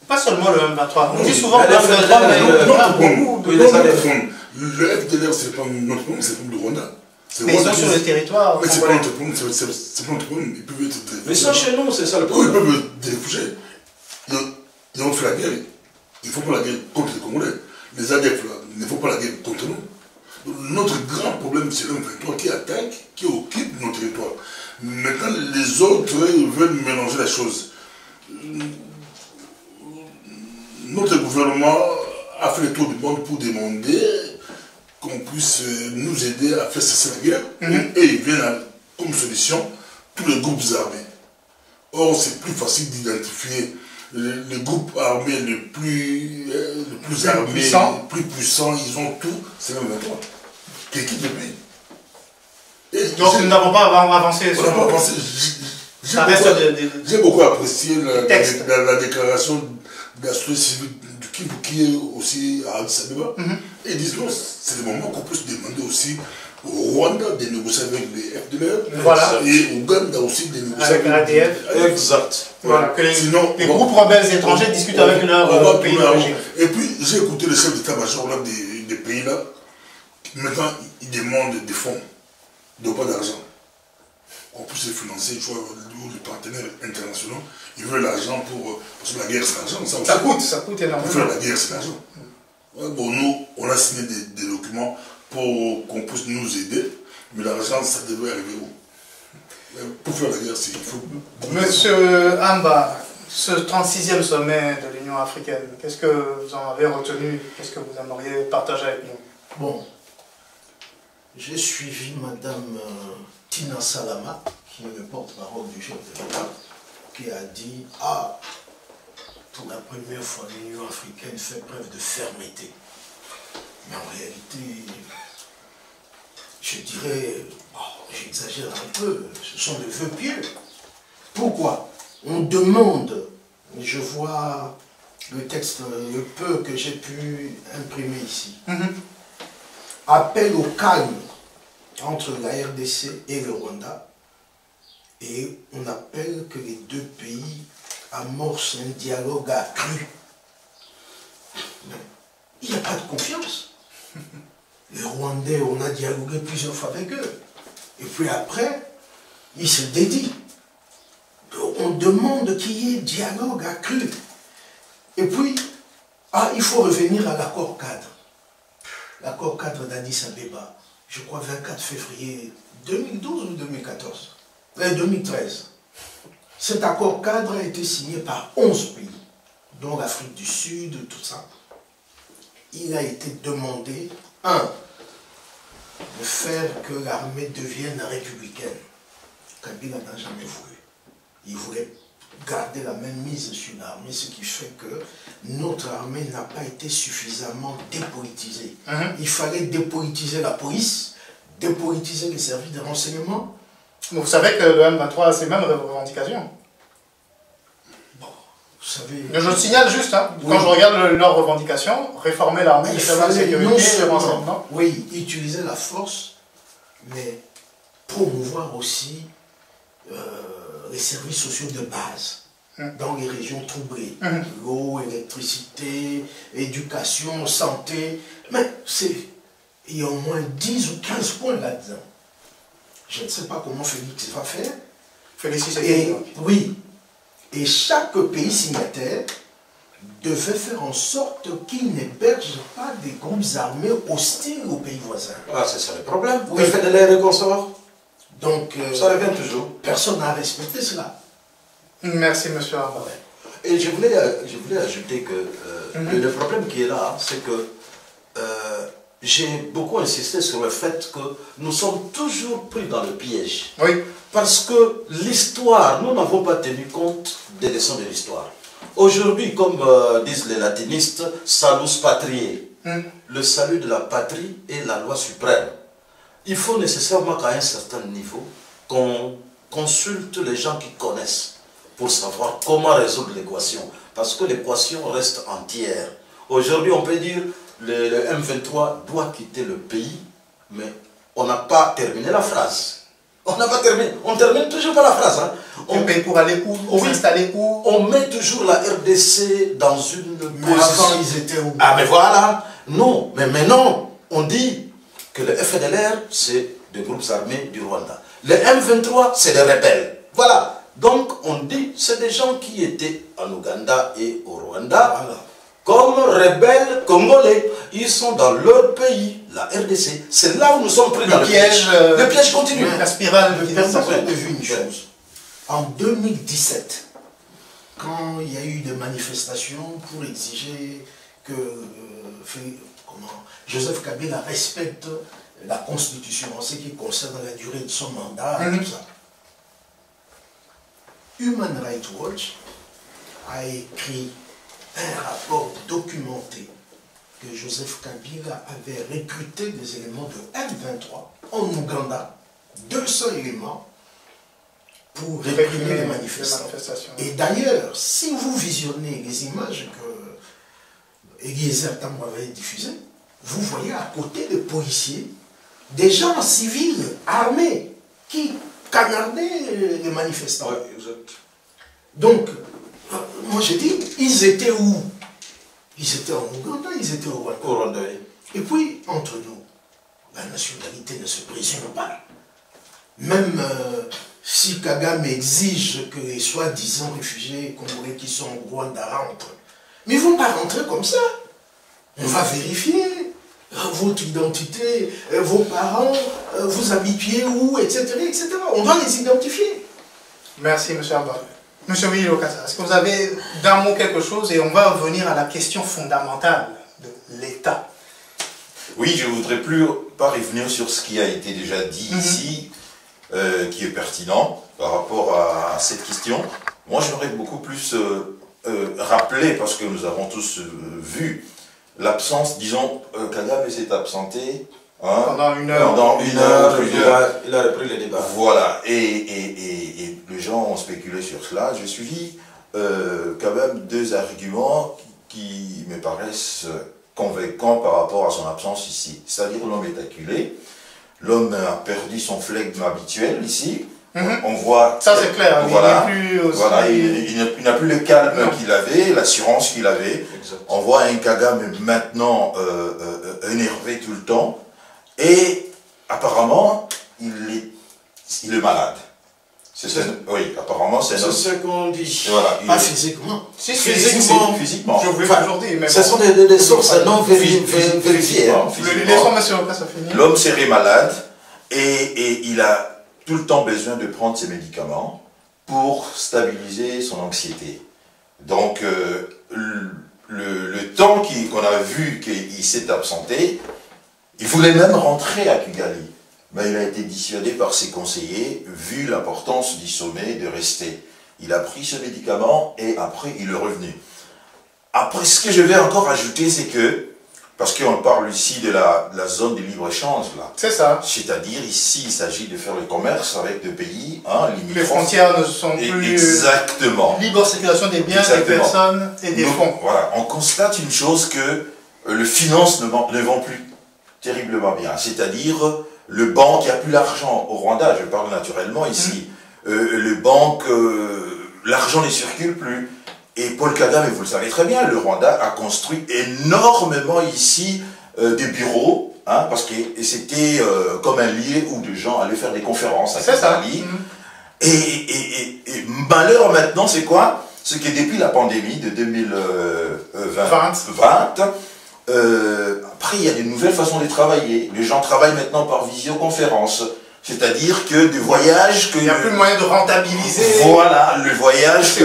Pas seulement le M23. On dit souvent que le M23, mais le FDLR, c'est pas notre problème, c'est le problème de Rwanda. Mais ils sont sur le territoire. Mais c'est pas notre problème, c'est pas notre problème. Ils peuvent être des réfugiés. Mais ça, chez nous, c'est ça le problème. Ils peuvent être des réfugiés. Ils ont fait la guerre. Il ne faut pas la guerre contre les Congolais. Les ADF, là, il ne faut pas la guerre contre nous. Donc, notre grand problème, c'est le M23 qui attaque, qui occupe nos territoires. Maintenant, les autres, ils veulent mélanger les choses. Notre gouvernement a fait le tour du monde pour demander qu'on puisse nous aider à faire cesser la guerre. Et ils viennent comme solution tous les groupes armés. Or, c'est plus facile d'identifier les groupes armés les plus armés, les plus puissants, ils ont tout, c'est le M23 qui équipe le pays. Et donc nous n'avons pas avancé sur... J'ai beaucoup apprécié la déclaration de la société civile du qui est aussi à Addis Abeba. Et ils disent non, c'est le moment qu'on peut se demander aussi au Rwanda de négocier avec les FDLR. Voilà. Et au Ouganda aussi de négocier avec l'ADF. Exact. Voilà, que les, sinon, les groupes rebelles étrangers discutent avec leur pays d'origine. Et puis, j'ai écouté le chef d'état-major des pays là. Maintenant, il demande des fonds, pas d'argent. Qu'on puisse les financer, tu vois, les partenaires internationaux, ils veulent l'argent pour... Parce que la guerre, c'est l'argent. Ça coûte énormément. Pour faire la guerre, c'est l'argent. Ouais, bon, nous, on a signé des documents pour qu'on puisse nous aider, mais l'argent, ça devrait arriver où? Pour faire la guerre, il faut... Monsieur Amba, ce 36e sommet de l'Union africaine, qu'est-ce que vous en avez retenu? Qu'est-ce que vous aimeriez partager avec nous? Bon, j'ai suivi Madame Tina Salama, qui est le porte-parole du chef de l'État, qui a dit « Ah, pour la première fois, l'Union africaine fait preuve de fermeté. » Mais en réalité, je dirais, j'exagère un peu, ce sont des vœux pieux. Pourquoi? On demande, je vois le texte, le peu que j'ai pu imprimer ici, appel au calme entre la RDC et le Rwanda, et on appelle que les deux pays amorcent un dialogue accru. Mais il n'y a pas de confiance. Les Rwandais, on a dialogué plusieurs fois avec eux. Et puis après, ils se dédient. On demande qu'il y ait dialogue accru. Et puis, il faut revenir à l'accord cadre. L'accord cadre d'Addis Abeba, je crois 24 février 2012 ou 2014 2013. Cet accord cadre a été signé par 11 pays, dont l'Afrique du Sud, tout ça. Il a été demandé, de faire que l'armée devienne républicaine. Kabila n'a jamais voulu. Il voulait garder la même mise sur l'armée, ce qui fait que notre armée n'a pas été suffisamment dépolitisée. Il fallait dépolitiser la police, dépolitiser les services de renseignement. Vous savez que le M23 a ces mêmes revendications. Bon, vous savez... Je signale juste, quand je regarde leurs revendications, réformer l'armée, les services de sécurité, le renseignement. Oui, utiliser la force, mais promouvoir aussi les services sociaux de base dans les régions troublées. L'eau, électricité, éducation, santé. Mais il y a au moins 10 ou 15 points là-dedans. Je ne sais pas comment Félix va faire. Oui. Et chaque pays signataire devait faire en sorte qu'il n'héberge pas des groupes armés hostiles aux pays voisins. Ah, c'est ça le problème. Oui. Le fait de l'air et consort. Donc, ça revient toujours. Personne n'a respecté cela. Merci, monsieur Arba. Et je voulais ajouter que le problème qui est là, c'est que j'ai beaucoup insisté sur le fait que nous sommes toujours pris dans le piège. Oui. Parce que l'histoire, nous n'avons pas tenu compte des leçons de l'histoire. Aujourd'hui, comme disent les latinistes, salus patriae, le salut de la patrie est la loi suprême. Il faut nécessairement qu'à un certain niveau, qu'on consulte les gens qui connaissent pour savoir comment résoudre l'équation. Parce que l'équation reste entière. Aujourd'hui, on peut dire le M23 doit quitter le pays, mais on n'a pas terminé la phrase. On n'a pas terminé. On termine toujours par la phrase. On paye pour aller où? On s'installer où? On met toujours la RDC dans une position. Avant, ils étaient où? Ah, mais voilà. Non, mais non. On dit que le FDLR, c'est des groupes armés du Rwanda. Le M23, c'est des rebelles. Voilà. Donc, on dit c'est des gens qui étaient en Ouganda et au Rwanda. Voilà. Comme rebelles congolais, ils sont dans leur pays, la RDC. C'est là où nous sommes pris dans le piège. Le piège continue. La spirale de vu une chose. En 2017, quand il y a eu des manifestations pour exiger que Joseph Kabila respecte la Constitution en ce qui concerne la durée de son mandat et tout ça, Human Rights Watch a écrit un rapport documenté que Joseph Kabila avait recruté des éléments de M23 en Ouganda, 200 éléments pour réprimer les manifestations. Et d'ailleurs, si vous visionnez les images Eliezer Tambou avait diffusé, vous voyez à côté des policiers, des gens civils, armés, qui canardaient les manifestants. Ouais, exact. Donc, moi je dis, ils étaient où? Ils étaient en Ouganda, ils étaient au Rwanda. Au Rwanda, oui. Et puis, entre nous, la nationalité ne se présume pas. Même si Kagame exige que les soi-disant réfugiés congolais qui sont au Rwanda rentrent, mais ils ne vont pas rentrer comme ça. On va vérifier votre identité, vos parents, vous habitiez où, etc., etc. On doit les identifier. Merci, M. Abba. M. Willy Lokassa, est-ce que vous avez d'un mot quelque chose et on va revenir à la question fondamentale de l'État? Oui, je ne voudrais pas revenir sur ce qui a été déjà dit ici, qui est pertinent par rapport à cette question. Moi, j'aimerais beaucoup plus rappeler, parce que nous avons tous vu l'absence, disons, Kagame s'est absenté pendant une heure. Pendant une heure, il a repris le débat. Voilà, et les gens ont spéculé sur cela. J'ai suivi quand même deux arguments qui me paraissent convaincants par rapport à son absence ici. C'est-à-dire l'homme est acculé, l'homme a perdu son flegme habituel ici. On voit... Ça c'est clair, voilà, il n'est plus aussi... Voilà, il n'a plus le calme qu'il avait, l'assurance qu'il avait. Exact. On voit un Kagame maintenant énervé tout le temps. Et apparemment, il est malade. Oui, apparemment, c'est C'est ce qu'on dit. Voilà, pas physiquement. Si, physiquement. Je voulais toujours dire, mais ce sont des sources non vérifiées. Laissons M. Lokassa finir. L'homme serait malade et il a tout le temps besoin de prendre ses médicaments pour stabiliser son anxiété. Donc, le temps qu'on a vu qu'il s'est absenté, il voulait même rentrer à Kigali, mais il a été dissuadé par ses conseillers, vu l'importance du sommet, de rester. Il a pris ce médicament et après il est revenu. Après, ce que je vais encore ajouter, c'est que, parce qu'on parle ici de la zone de libre-échange, là. C'est ça. C'est-à-dire, ici, il s'agit de faire le commerce avec deux pays, limitrophes. Les frontières ne sont plus... Exactement. Libre circulation des biens, des personnes et des fonds. Voilà, on constate une chose que le finance ne vend plus terriblement bien. C'est-à-dire, le banque, il n'y a plus l'argent au Rwanda, je parle naturellement ici. Le banque, l'argent ne circule plus. Et Paul Kagame, vous le savez très bien, le Rwanda a construit énormément ici des bureaux, parce que c'était comme un lieu où des gens allaient faire des conférences à Kigali. Et malheur maintenant, c'est quoi? C'est que depuis la pandémie de 2020, après il y a de nouvelles façons de travailler. Les gens travaillent maintenant par visioconférence. C'est-à-dire que des voyages... Il n'y a plus moyen de rentabiliser. Voilà, le voyage que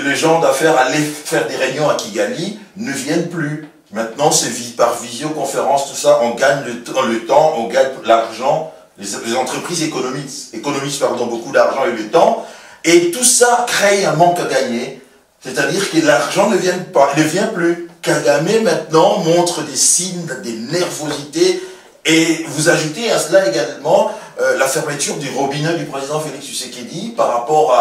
les gens d'affaires allaient faire des réunions à Kigali ne viennent plus. Maintenant, c'est par visioconférence, tout ça, on gagne le temps, on gagne l'argent. Les entreprises économisent beaucoup d'argent et le temps. Et tout ça crée un manque à gagner. C'est-à-dire que l'argent ne vient plus. Kagame, maintenant, montre des signes, des nervosités. Et vous ajoutez à cela également la fermeture du robinet du président Félix Tshisekedi par rapport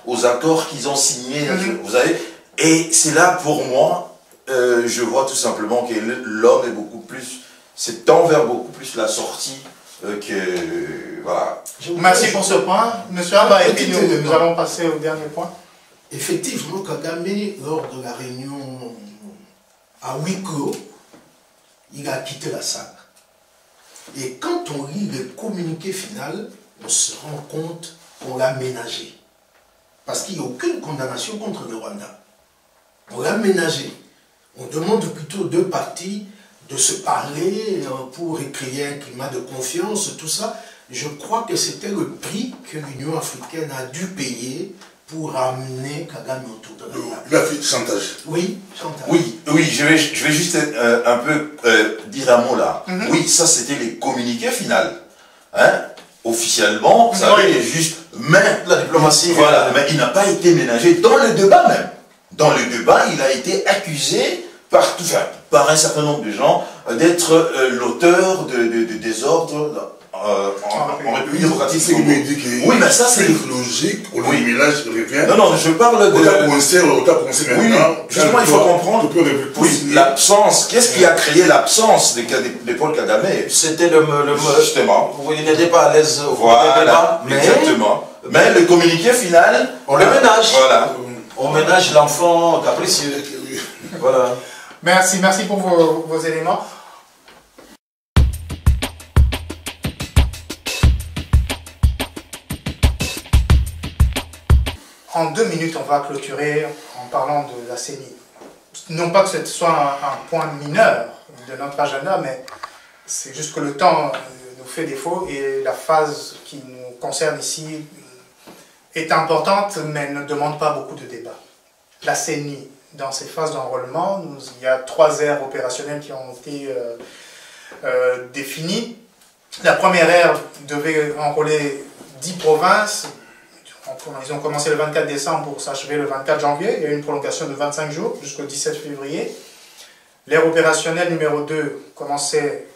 aux accords qu'ils ont signés, vous savez. Et c'est là, pour moi, je vois tout simplement que l'homme est beaucoup plus, c'est tend vers beaucoup plus la sortie que, voilà. Merci pour ce point. Monsieur Abba, et puis nous allons passer au dernier point. Effectivement, Kagame, lors de la réunion à huis clos, il a quitté la salle. Et quand on lit le communiqué final, on se rend compte qu'on l'a ménagé. Parce qu'il n'y a aucune condamnation contre le Rwanda. On l'a ménagé. On demande plutôt aux deux parties de se parler pour créer un climat de confiance, tout ça. Je crois que c'était le prix que l'Union africaine a dû payer pour amener Kagame autour de la table. Il a fait chantage. Oui, chantage. Oui, je vais juste un peu dire un mot là. Oui, ça c'était les communiqués final. Officiellement, ça avait juste... Mais la diplomatie. Voilà, mais il n'a pas été ménagé dans le débat même. Dans le débat, il a été accusé par un certain nombre de gens d'être l'auteur de désordres en République démocratique C'est du qui Congo. me dit que Oui, mais ça c'est logique, on oui. le mélange revient. Non, non, je parle de... On t'a commencé Oui, maintenant. justement, il faut comprendre. Oui, Oui, l'absence. Qu'est-ce qui a créé l'absence de Paul Kagame? C'était le Justement. Vous n'étiez pas à l'aise au Voilà, débat, mais exactement. Mais le communiqué final, on le ménage. voilà. On ménage l'enfant capricieux. Voilà. Merci pour vos éléments. En 2 minutes, on va clôturer en parlant de la CENI. Non pas que ce soit un point mineur de notre agenda, mais c'est juste que le temps nous fait défaut et la phase qui nous concerne ici est importante, mais ne demande pas beaucoup de débat. La CENI, dans ces phases d'enrôlement, il y a 3 aires opérationnelles qui ont été définies. La première aire devait enrôler 10 provinces. Ils ont commencé le 24 décembre pour s'achever le 24 janvier. Il y a eu une prolongation de 25 jours jusqu'au 17 février. L'ère opérationnelle numéro 2 commençait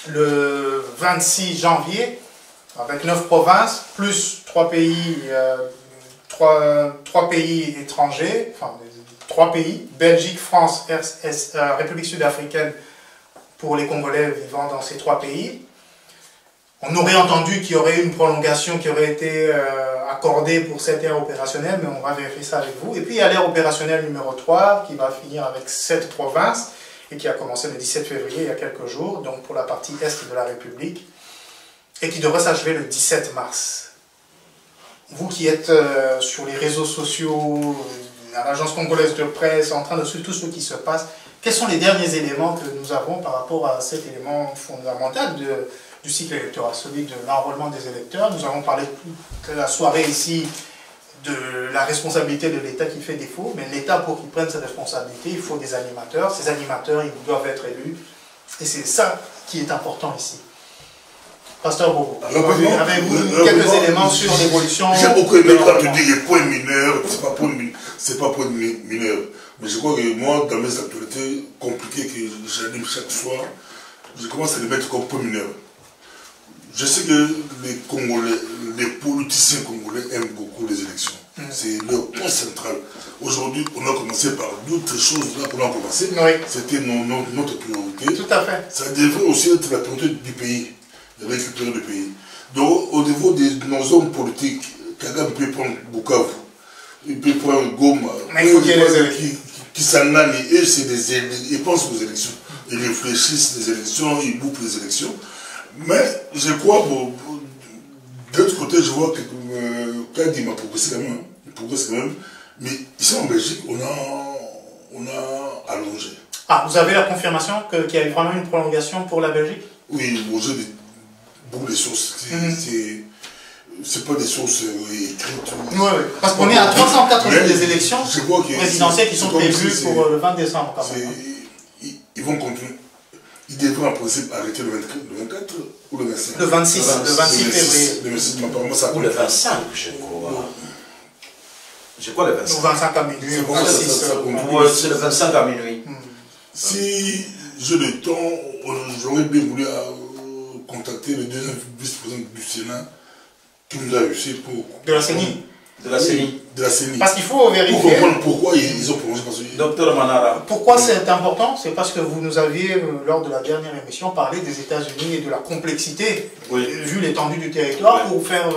le 26 janvier avec 9 provinces, plus 3 pays, 3 pays étrangers, enfin 3 pays, Belgique, France, République sud-africaine pour les Congolais vivant dans ces 3 pays. On aurait entendu qu'il y aurait une prolongation qui aurait été accordée pour cette ère opérationnelle, mais on va vérifier ça avec vous. Et puis il y a l'ère opérationnelle numéro 3 qui va finir avec 7 provinces et qui a commencé le 17 février, il y a quelques jours, donc pour la partie est de la République, et qui devrait s'achever le 17 mars. Vous qui êtes sur les réseaux sociaux, à l'agence congolaise de presse, en train de suivre tout ce qui se passe, quels sont les derniers éléments que nous avons par rapport à cet élément fondamental du cycle électoral, celui de l'enrôlement des électeurs? Nous avons parlé toute la soirée ici de la responsabilité de l'État qui fait défaut, mais l'État, pour qu'il prenne ses responsabilités, il faut des animateurs. Ces animateurs, ils doivent être élus. Et c'est ça qui est important ici. Pasteur Bobo, avez-vous quelques éléments sur l'évolution? J'ai beaucoup aimé quand tu dis les points mineurs, c'est pas point mineur. Mais je crois que moi, dans mes actualités compliquées que j'anime chaque soir, je commence à les mettre comme point mineur. Je sais que les Congolais, les politiciens congolais aiment beaucoup les élections. C'est leur point central. Aujourd'hui, on a commencé par d'autres choses là qu'on a commencé. Oui. C'était notre priorité. Tout à fait. Ça devrait aussi être la priorité du pays, de récupérer le pays. Donc, au niveau de nos hommes politiques, Kagame peut prendre Bukavu, il peut prendre Goma, mais il faut qu'il y ait les élections. Qui s'en allent, et ils pensent aux élections. Ils réfléchissent les élections, ils bouclent les élections. Mais je crois, bon, de l'autre côté, je vois que Kagame a progressé quand même. Il progresse quand même. Mais ici en Belgique, on a allongé. Ah, vous avez la confirmation qu'il y a eu vraiment une prolongation pour la Belgique? Oui, bon, j'ai beaucoup de sources. C'est pas des sources écrites. Oui, oui. Parce qu'on est à 304 jours des élections présidentielles qui sont prévues pour le 20 décembre. Quand même. Ils vont continuer. Ils devraient en principe arrêter le 24 ou le 25. Le 26 février. Le 26, apparemment, ça Ou le 25, je crois. Je crois le 25. Ou 25 à minuit. C'est le 25 à minuit. Si j'ai le temps, j'aurais bien voulu contacter le deuxième vice-président du Sénat qui nous a réussi pour... De la CENI. De la CENI. De la CENI. Parce qu'il faut vérifier... Pour comprendre pourquoi ils ont prolongé. Docteur Manara. Pourquoi c'est important? C'est parce que vous nous aviez, lors de la dernière émission, parlé des États-Unis et de la complexité, vu l'étendue du territoire, pour faire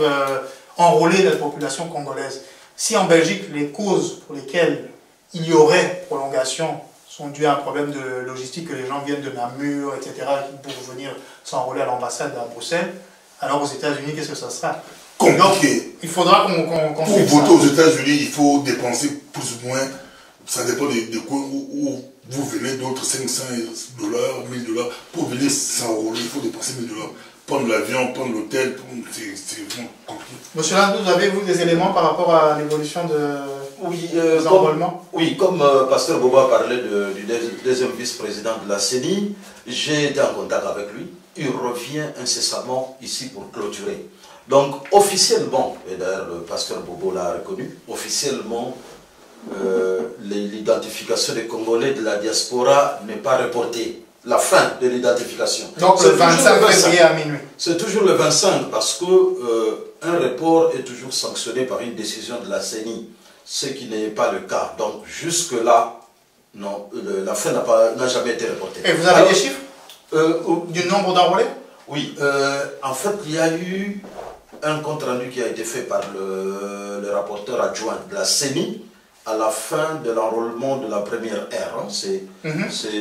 enrôler la population congolaise. Si en Belgique, les causes pour lesquelles il y aurait prolongation sont dues à un problème de logistique, que les gens viennent de Namur, etc., pour venir s'enrôler à l'ambassade à Bruxelles, alors aux États-Unis, qu'est-ce que ça sera? Compliqué. Donc, il faudra qu'on pour voter aux États-Unis, il faut dépenser plus ou moins, ça dépend de quoi, où vous venez, d'autres $500, $1000, pour venir s'enrôler, il faut dépenser $1000. Prendre l'avion, prendre l'hôtel, c'est vraiment compliqué. Monsieur Landou, avez-vous des éléments par rapport à l'évolution des enrôlements? Oui, comme Pasteur Boba parlait du deuxième vice-président de la CENI, j'ai été en contact avec lui. Il revient incessamment ici pour clôturer. Donc, officiellement, et d'ailleurs le pasteur Bobo l'a reconnu, officiellement, l'identification des Congolais de la diaspora n'est pas reportée. la fin de l'identification. Donc le 25 février à minuit. C'est toujours le 25 parce que un report est toujours sanctionné par une décision de la CENI, ce qui n'est pas le cas. Donc jusque-là, non, la fin n'a jamais été reportée. Et vous avez des chiffres du nombre d'enrôlés? Oui, en fait, il y a eu un compte rendu qui a été fait par le rapporteur adjoint de la CENI à la fin de l'enrôlement de la première ère. Hein. C'est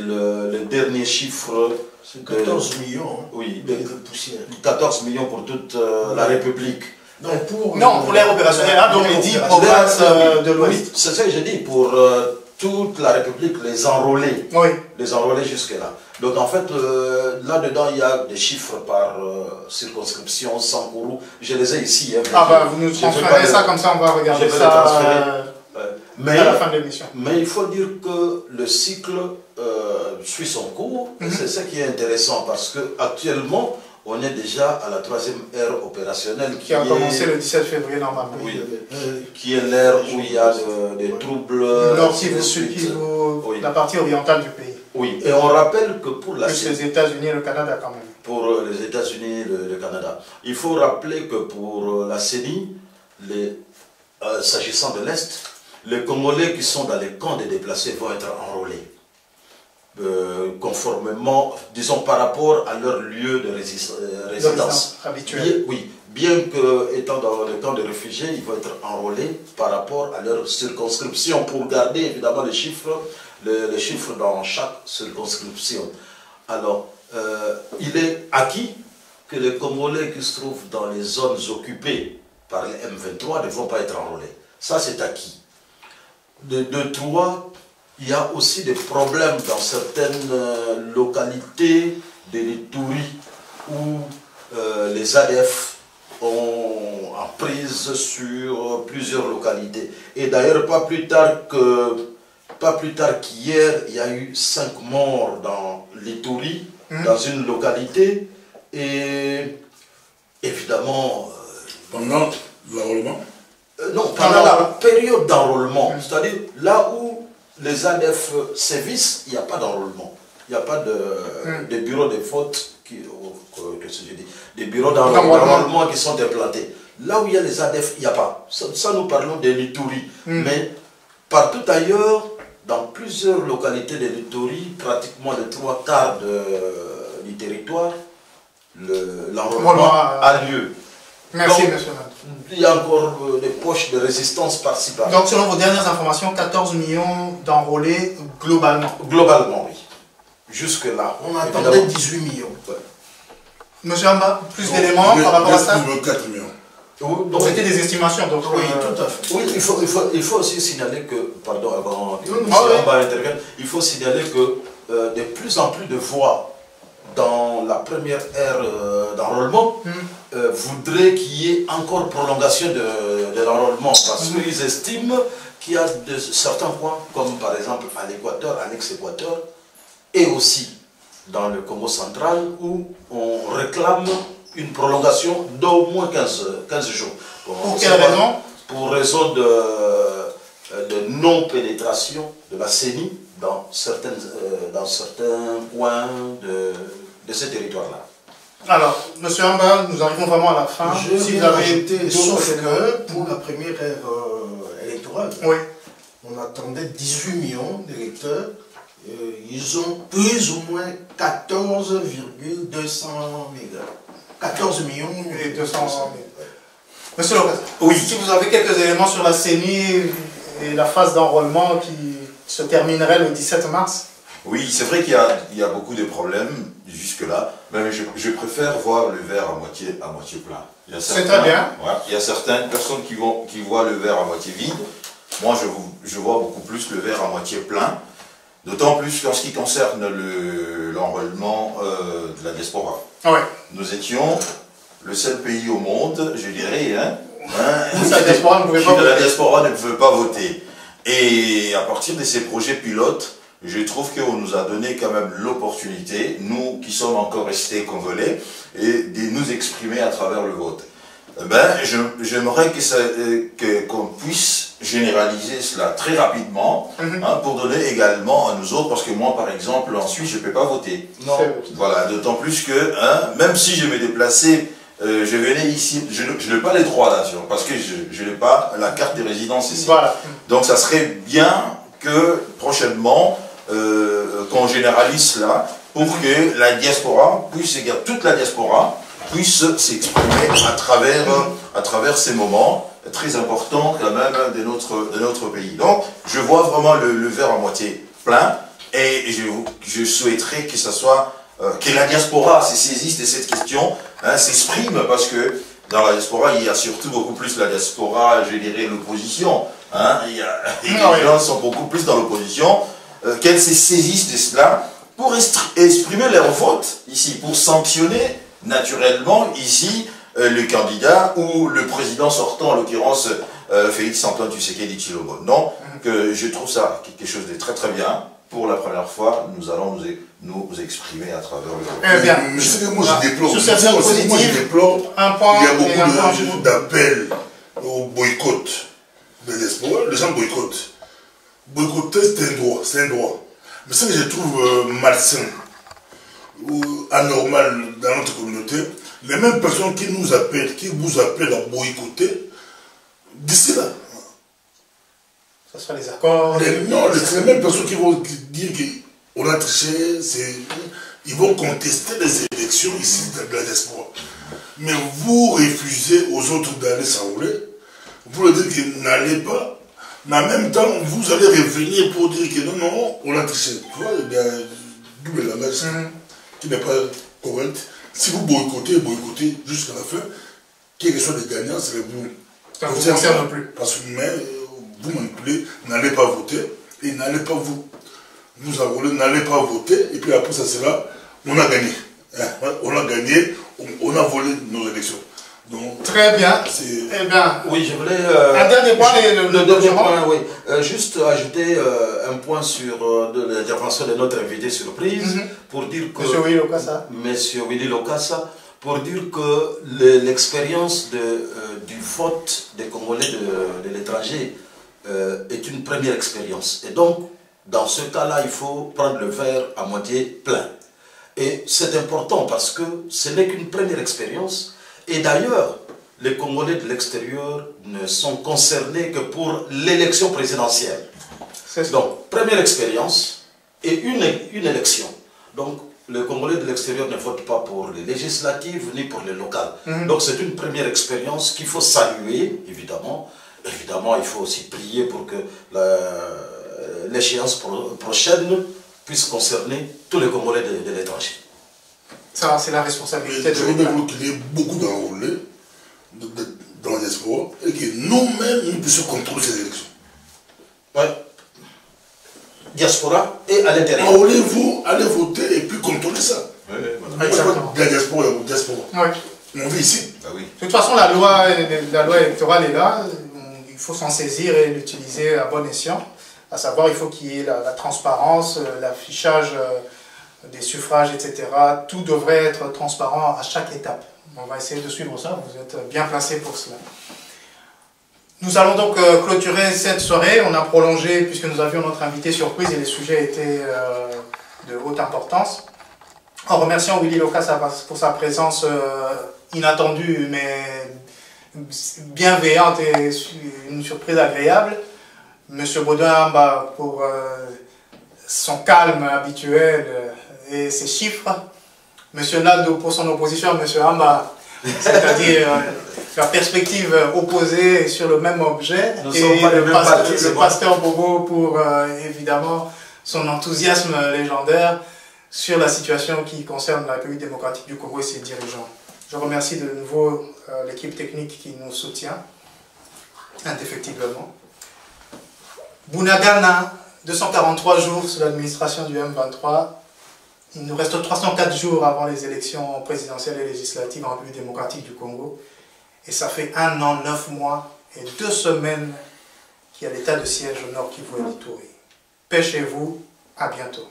le dernier chiffre. C'est 14 millions oui, de poussière. 14 millions pour toute la République. Non, pour l'ère opérationnelle, donc les 10 provinces de l'Ouest. Oui, c'est ça que j'ai dit, pour toute la République, les enrôlés. Oui. Les enrôlés jusque-là. Donc en fait, là-dedans, il y a des chiffres par circonscription, Sankourou. Je les ai ici. Hein, ah bah vous nous transférez ça, comme ça on va regarder ça à la fin de l'émission. Mais il faut dire que le cycle suit son cours. C'est ça qui est intéressant parce qu'actuellement, on est déjà à la 3e ère opérationnelle. Qui a commencé le 17 février normalement. Oui, qui est l'ère où il y a des troubles... Nord Kivu, Sud Kivu, la partie orientale du pays. Oui, et on rappelle que pour la CENI... les États-Unis et le Canada quand même. Pour les États-Unis et le Canada. Il faut rappeler que pour la CENI, s'agissant de l'Est, les Congolais qui sont dans les camps des déplacés vont être enrôlés. Conformément, disons par rapport à leur lieu de résidence habituel. Oui, bien que étant dans le camp de réfugiés, ils vont être enrôlés par rapport à leur circonscription pour garder évidemment les chiffres dans chaque circonscription. Alors, il est acquis que les Congolais qui se trouvent dans les zones occupées par les M23 ne vont pas être enrôlés. Ça, c'est acquis. De trois, il y a aussi des problèmes dans certaines localités de l'Ituri où les ADF ont prise sur plusieurs localités. Et d'ailleurs, pas plus tard qu'hier, il y a eu 5 morts dans l'Ituri, dans une localité. Et évidemment... pendant l'enrôlement? Non, pendant la période d'enrôlement. C'est-à-dire là où les ADF sévissent, il n'y a pas d'enrôlement. Il n'y a pas de bureaux de vote, des bureaux d'enrôlement qui sont implantés. Là où il y a les ADF, il n'y a pas. Ça nous parlons de l'Ituri. Mais partout ailleurs, dans plusieurs localités de l'Ituri, pratiquement les 3/4 du territoire, l'enrôlement a lieu. Merci, donc, monsieur. Il y a encore des poches de résistance par-ci par-là. Donc, selon vos dernières informations, 14 millions d'enrôlés globalement. Globalement, oui. Jusque-là. On attendait 18 millions. Ouais. Monsieur Amba, plus d'éléments par rapport à ça? 4 millions. Donc, c'était des estimations. Donc, oui, tout à fait. Oui, il faut aussi signaler que, pardon, avant que M. Amba intervienne, il faut signaler que de plus en plus de voix dans la première ère d'enrôlement voudraient qu'il y ait encore prolongation de l'enrôlement parce qu'ils estiment qu'il y a certains points, comme par exemple à l'Équateur, à l'ex-Équateur, et aussi dans le Congo central, où on réclame une prolongation d'au moins 15 jours. Pour quelle raison? Pour raison de non-pénétration de la CENI dans certains coins de ce territoire-là. Alors, monsieur Amba, nous arrivons vraiment à la fin. Si vous avez été, sauf que pour la première ère électorale, on attendait 18 millions d'électeurs. Ils ont plus ou moins 14,200 mégas. 14 millions et 200 000. Monsieur Lopez, si vous avez quelques éléments sur la CENI et la phase d'enrôlement qui se terminerait le 17 mars. Oui, c'est vrai qu'il y a beaucoup de problèmes jusque-là, mais je préfère voir le verre à moitié plein. C'est très bien. Ouais, il y a certaines personnes qui voient le verre à moitié vide. Moi, je vois beaucoup plus le verre à moitié plein, d'autant plus qu'en ce qui concerne l'enrôlement de la diaspora. Ouais. Nous étions le seul pays au monde, je dirais, la diaspora ne pouvait pas voter. Et à partir de ces projets pilotes, je trouve qu'on nous a donné quand même l'opportunité, nous qui sommes encore restés congolais, et de nous exprimer à travers le vote. J'aimerais qu'on puisse généraliser cela très rapidement, pour donner également à nous autres, parce que moi, par exemple, en Suisse, je ne peux pas voter. Non. Voilà, d'autant plus que, même si je me déplaçais, je venais ici, je n'ai pas les droits là, parce que je n'ai pas la carte de résidence ici. Voilà. Donc ça serait bien que prochainement, qu'on généralise cela, pour que la diaspora puisse, toute la diaspora puisse s'exprimer à travers ces moments très importants quand même de notre pays. Donc je vois vraiment le verre à moitié plein, et je souhaiterais que ça soit que la diaspora se saisisse de cette question, s'exprime, parce que dans la diaspora, il y a surtout beaucoup plus la diaspora, je dirais l'opposition. Les gens sont beaucoup plus dans l'opposition, qu'elles se saisissent de cela pour exprimer leur vote ici, pour sanctionner naturellement ici le candidat ou le président sortant, en l'occurrence Félix Antoine Tshisekedi Tshilombo. Donc je trouve ça quelque chose de très très bien. Pour la première fois, nous allons nous exprimer à travers le... Eh bien, je sais que moi je déplore. Sur cette note positive, moi je déplore. Il y a beaucoup d'appels au boycott de l'espoir. Les gens boycottent. Boycotter, c'est un droit. C'est un droit. Mais ce que je trouve malsain ou anormal dans notre communauté, les mêmes personnes qui nous appellent, qui vous appellent à boycotter, d'ici là. Ce sera les accords. Non, c'est les mêmes personnes qui vont dire qu'on a triché, ils vont contester les élections ici de la diaspora. Mais vous refusez aux autres d'aller s'enrouler, vous leur dites qu'ils n'allez pas, mais en même temps, vous allez revenir pour dire que non, on a triché. Tu vois, il y a double langage qui n'est pas correct. Si vous boycottez jusqu'à la fin, quel que soit les gagnants, c'est vous. Ça ne vous concerne plus. Parce que vous manipulez, n'allez pas voter, et n'allez pas vous enrôler, n'allez pas voter, et puis après ça sera, on a gagné. On a gagné, on a volé nos élections. Donc, très bien. Eh bien, oui, je voulais... un dernier point, le dernier point, oui. Juste ajouter un point sur l'intervention de notre invité surprise, pour dire que... Monsieur Willy Lokassa. Monsieur Willy Lokassa, pour dire que l'expérience du vote des Congolais de l'étranger est une première expérience. Et donc, dans ce cas-là, il faut prendre le verre à moitié plein. Et c'est important parce que ce n'est qu'une première expérience. Et d'ailleurs, les Congolais de l'extérieur ne sont concernés que pour l'élection présidentielle. Donc, première expérience et une élection. Donc, les Congolais de l'extérieur ne votent pas pour les législatives ni pour les locales. Donc, c'est une première expérience qu'il faut saluer, évidemment. Évidemment, il faut aussi prier pour que l'échéance prochaine puisse concerner tous les Congolais de l'étranger. Ça, c'est la responsabilité de l'État. Je voudrais vous qu'il y ait beaucoup d'enrôlés dans la diaspora et que nous-mêmes, nous puissions contrôler ces élections. Oui. Diaspora et à l'intérieur. Enrôlez-vous, allez voter et puis contrôler ça. Oui, voilà. Exactement. La diaspora, la diaspora. Oui. On vit ici. Ah oui. De toute façon, la loi électorale est là. Il faut s'en saisir et l'utiliser à bon escient. À savoir, il faut qu'il y ait la transparence, l'affichage des suffrages, etc. Tout devrait être transparent à chaque étape. On va essayer de suivre ça, vous êtes bien placé pour cela. Nous allons donc clôturer cette soirée. On a prolongé puisque nous avions notre invité surprise et les sujets étaient de haute importance. En remerciant Willy Lokassa pour sa présence inattendue mais bienveillante et une surprise agréable. Monsieur Baudouin pour son calme habituel et ses chiffres. Monsieur Naldo pour son opposition à Monsieur Amba, c'est-à-dire la perspective opposée sur le même objet. Et le pasteur Bobo pour évidemment son enthousiasme légendaire sur la situation qui concerne la République démocratique du Congo et ses dirigeants. Je remercie de nouveau l'équipe technique qui nous soutient indéfectiblement. Bunagana, 243 jours sous l'administration du M23. Il nous reste 304 jours avant les élections présidentielles et législatives en République démocratique du Congo. Et ça fait 1 an, 9 mois et 2 semaines qu'il y a l'état de siège au nord Kivu et l'Ituri. Paix chez vous, à bientôt.